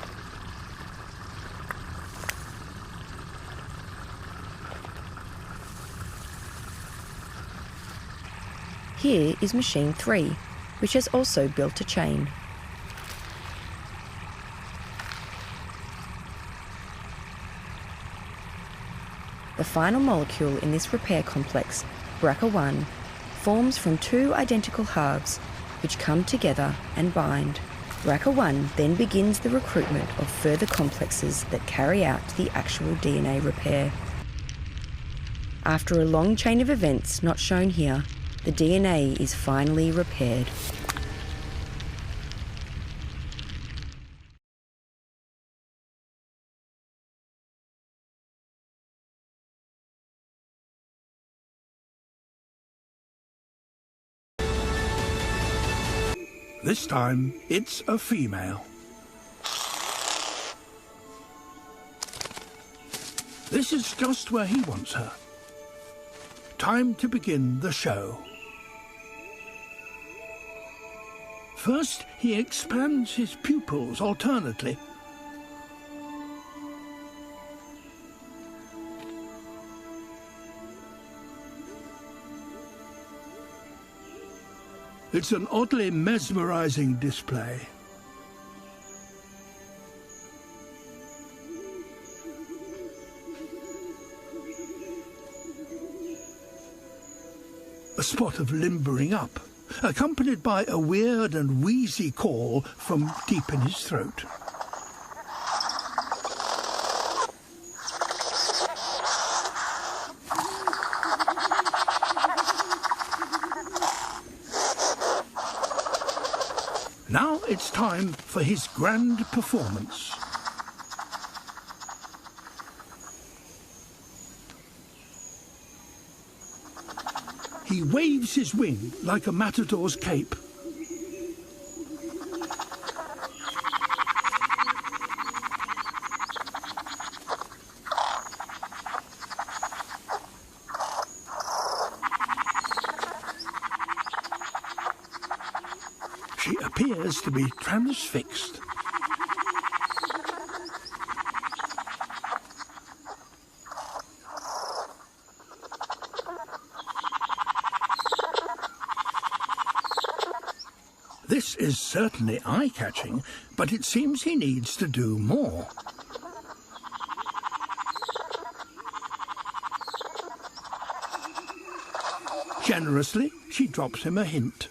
S2: Here is machine 3, which has also built a chain. The final molecule in this repair complex, BRCA1, forms from 2 identical halves which come together and bind. BRCA1 then begins the recruitment of further complexes that carry out the actual DNA repair. After a long chain of events not shown here, the DNA is finally repaired.
S3: This time, it's a female. This is just where he wants her. Time to begin the show. First, he expands his pupils alternately. It's an oddly mesmerizing display. A spot of limbering up, accompanied by a weird and wheezy call from deep in his throat. Now it's time for his grand performance. He waves his wing like a matador's cape. She appears to be transfixed. This is certainly eye-catching, but it seems he needs to do more. Generously, she drops him a hint.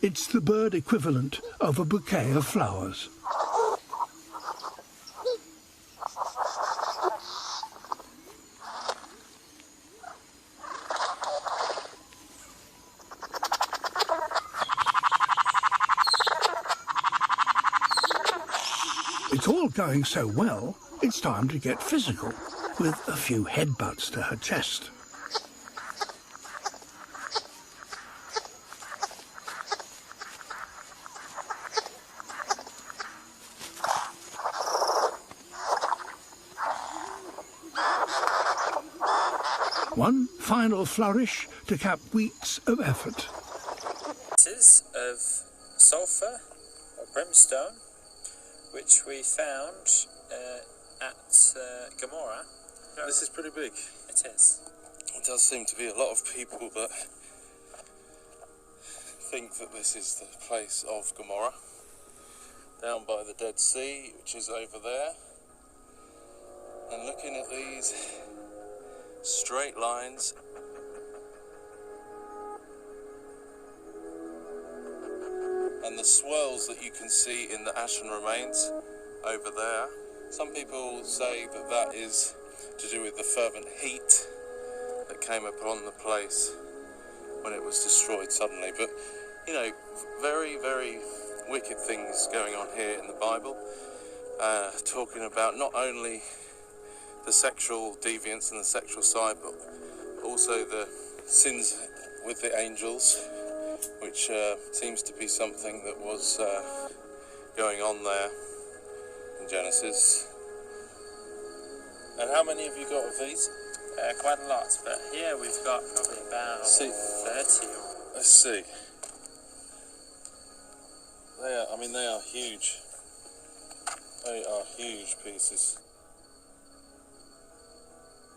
S3: It's the bird equivalent of a bouquet of flowers. It's all going so well, it's time to get physical, with a few headbutts to her chest. One final flourish to cap weeks of effort.
S4: Of sulphur or brimstone, which we found at Gomorrah.
S5: This is pretty big.
S4: It is.
S5: It does seem to be a lot of people that think that this is the place of Gomorrah, down by the Dead Sea, which is over there. And looking at these straight lines, and the swirls that you can see in the ashen remains over there. Some people say that that is to do with the fervent heat that came upon the place when it was destroyed suddenly. But, you know, very, very wicked things going on here in the Bible. talking about not only the sexual deviance and the sexual side, but also the sins with the angels, which seems to be something that was going on there in Genesis. And how many have you got of these?
S4: Quite a lot, but here we've got probably about 30.
S5: Let's see. They are huge. They are huge pieces.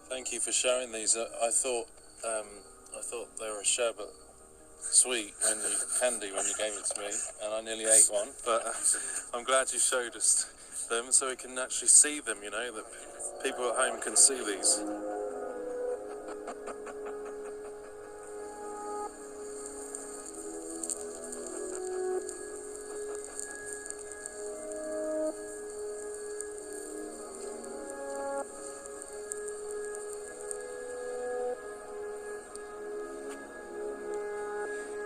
S5: Thank you for showing these. I thought they were a sherbet sweet candy when you gave it to me, and I nearly ate one. But I'm glad you showed us them so we can actually see them. You know, that people at home can see these.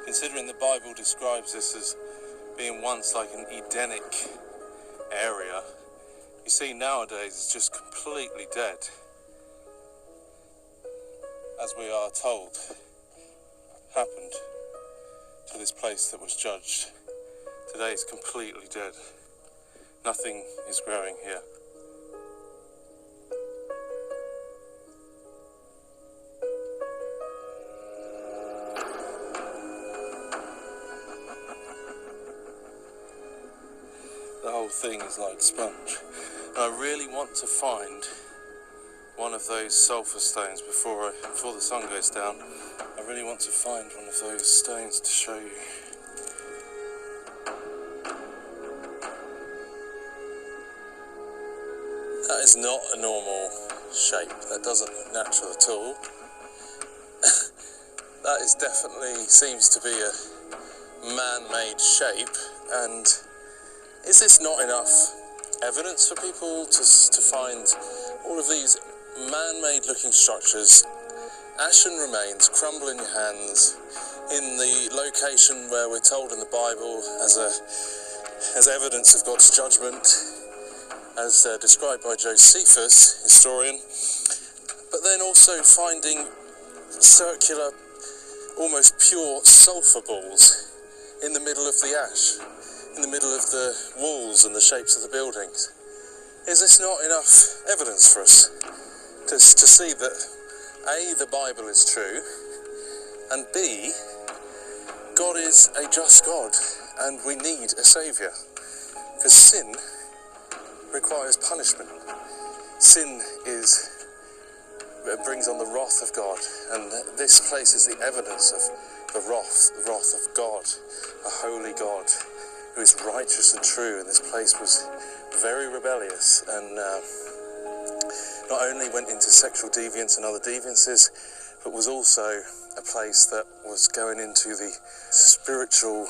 S5: Considering the Bible describes this as being once like an Edenic area, you see nowadays it's just completely dead. As we are told, happened to this place that was judged. Today it's completely dead. Nothing is growing here. The whole thing is like sponge. And I really want to find one of those sulfur stones before the sun goes down. I really want to find one of those stones to show you. That is not a normal shape. That doesn't look natural at all. That is definitely seems to be a man-made shape, and is this not enough evidence for people to find all of these man-made looking structures, ashen remains, crumble in your hands, in the location where we're told in the Bible as evidence of God's judgment, as described by Josephus, historian, but then also finding circular, almost pure sulfur balls in the middle of the ash, in the middle of the walls and the shapes of the buildings. Is this not enough evidence for us to see that A, the Bible is true, and B, God is a just God and we need a saviour? Because sin requires punishment. Sin brings on the wrath of God, and this place is the evidence of the wrath of God, a holy God who is righteous and true, and this place was very rebellious and not only went into sexual deviance and other deviances, but was also a place that was going into the spiritual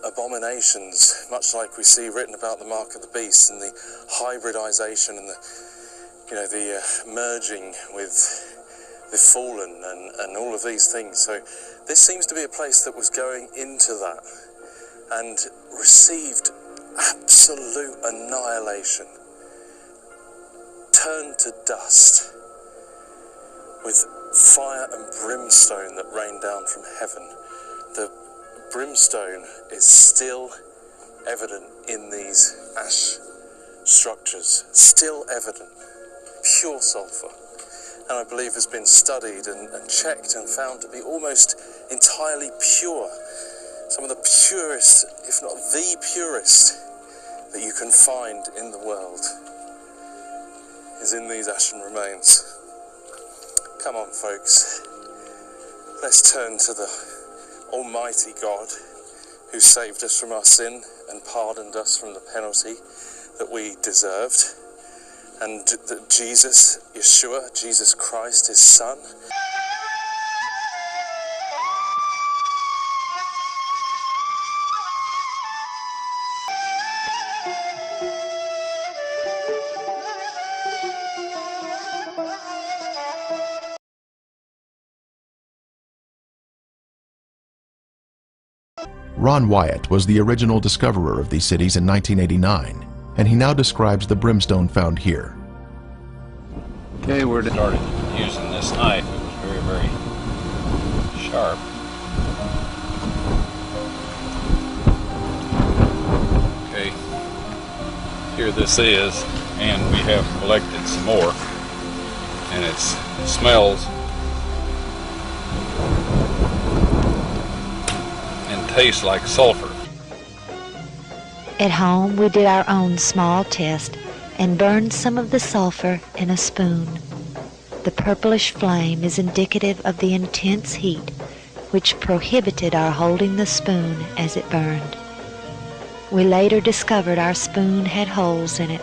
S5: abominations, much like we see written about the mark of the beast and the hybridization and the merging with the fallen and all of these things. So this seems to be a place that was going into that and received absolute annihilation, turned to dust with fire and brimstone that rained down from heaven. The brimstone is still evident in these ash structures, still evident, pure sulfur, and I believe has been studied and checked and found to be almost entirely pure. Some of the purest, if not the purest, that you can find in the world is in these ashen remains. Come on, folks, let's turn to the Almighty God who saved us from our sin and pardoned us from the penalty that we deserved, and that Jesus, Yeshua, Jesus Christ, his Son,
S6: Ron Wyatt was the original discoverer of these cities in 1989, and he now describes the brimstone found here.
S7: Okay, we're started using this knife. It was very, very sharp. Okay, here this is, and we have collected some more, and it smells and tastes like sulfur.
S8: At home, we did our own small test and burned some of the sulfur in a spoon. The purplish flame is indicative of the intense heat, which prohibited our holding the spoon as it burned. We later discovered our spoon had holes in it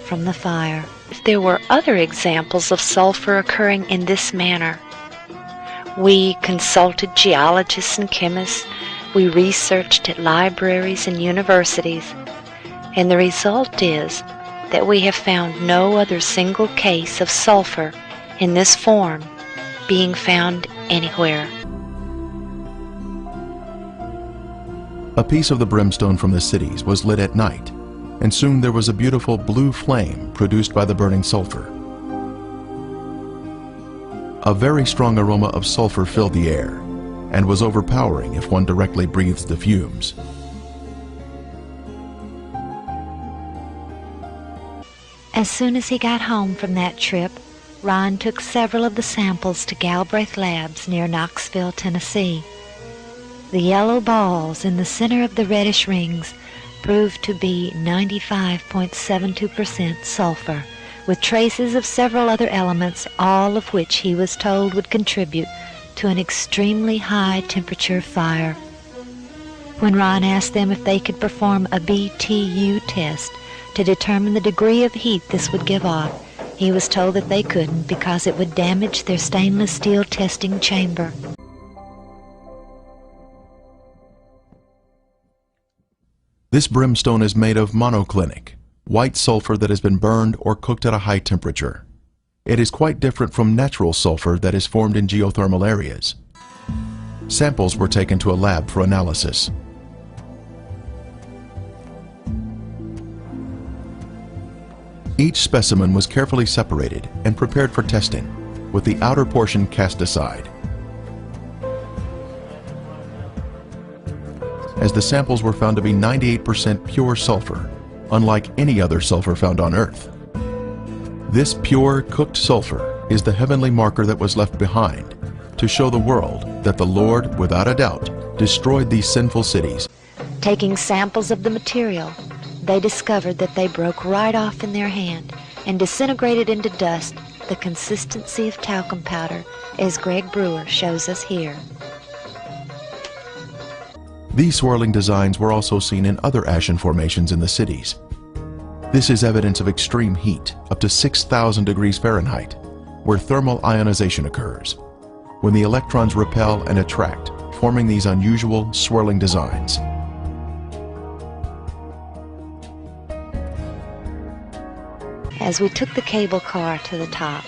S8: from the fire. There were other examples of sulfur occurring in this manner. We consulted geologists and chemists. We researched at libraries and universities, and the result is that we have found no other single case of sulfur in this form being found anywhere.
S6: A piece of the brimstone from the cities was lit at night, and soon there was a beautiful blue flame produced by the burning sulfur. A very strong aroma of sulfur filled the air and was overpowering if one directly breathed the fumes.
S8: As soon as he got home from that trip, Ron took several of the samples to Galbraith Labs near Knoxville, Tennessee. The yellow balls in the center of the reddish rings proved to be 95.72% sulfur, with traces of several other elements, all of which he was told would contribute to an extremely high temperature fire. When Ron asked them if they could perform a BTU test to determine the degree of heat this would give off, he was told that they couldn't because it would damage their stainless steel testing chamber.
S6: This brimstone is made of monoclinic, white sulfur that has been burned or cooked at a high temperature. It is quite different from natural sulfur that is formed in geothermal areas. Samples were taken to a lab for analysis. Each specimen was carefully separated and prepared for testing, with the outer portion cast aside. As the samples were found to be 98% pure sulfur, unlike any other sulfur found on Earth. This pure, cooked sulfur is the heavenly marker that was left behind to show the world that the Lord, without a doubt, destroyed these sinful cities.
S8: Taking samples of the material, they discovered that they broke right off in their hand and disintegrated into dust, the consistency of talcum powder, as Greg Brewer shows us here.
S6: These swirling designs were also seen in other ashen formations in the cities. This is evidence of extreme heat, up to 6,000 degrees Fahrenheit, where thermal ionization occurs, when the electrons repel and attract, forming these unusual swirling designs.
S8: As we took the cable car to the top,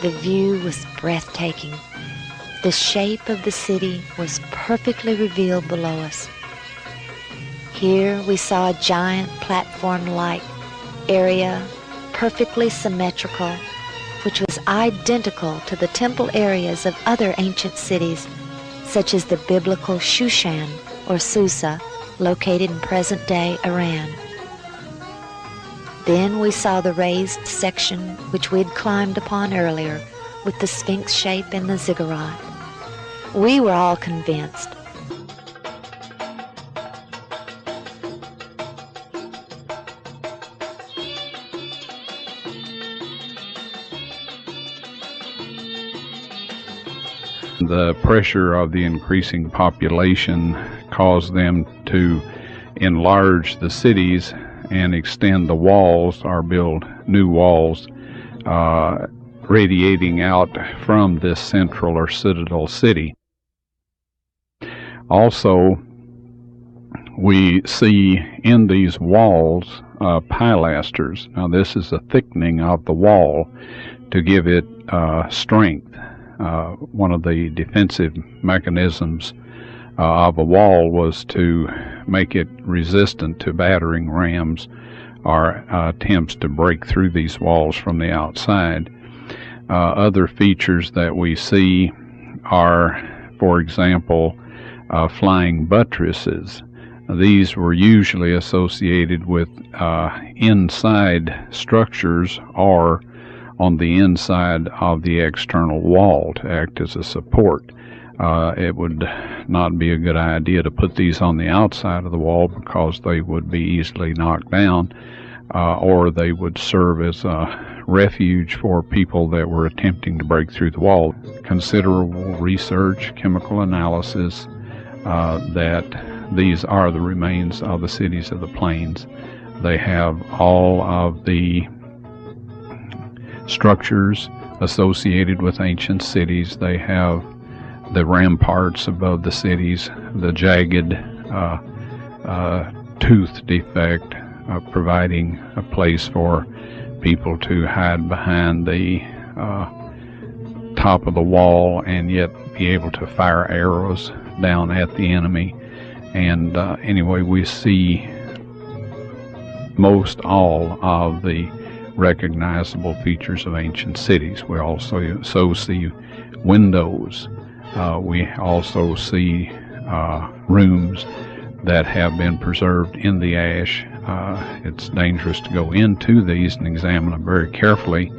S8: the view was breathtaking. The shape of the city was perfectly revealed below us. Here we saw a giant platform-like area, perfectly symmetrical, which was identical to the temple areas of other ancient cities, such as the biblical Shushan or Susa, located in present-day Iran. Then we saw the raised section which we'd climbed upon earlier, with the Sphinx shape and the ziggurat. We were all convinced.
S7: The pressure of the increasing population caused them to enlarge the cities and extend the walls or build new walls, radiating out from this central or citadel city. Also, we see in these walls pilasters. Now this is a thickening of the wall to give it strength. One of the defensive mechanisms of a wall was to make it resistant to battering rams or attempts to break through these walls from the outside. Other features that we see are, for example, flying buttresses. These were usually associated with inside structures or on the inside of the external wall to act as a support. It would not be a good idea to put these on the outside of the wall because they would be easily knocked down, or they would serve as a refuge for people that were attempting to break through the wall. Considerable research, chemical analysis, that these are the remains of the cities of the plains. They have all of the structures associated with ancient cities. They have the ramparts above the cities, the jagged tooth defect, providing a place for people to hide behind the top of the wall and yet be able to fire arrows down at the enemy. And anyway, we see most all of the recognizable features of ancient cities. We also see windows. We also see rooms that have been preserved in the ash. It's dangerous to go into these and examine them very carefully.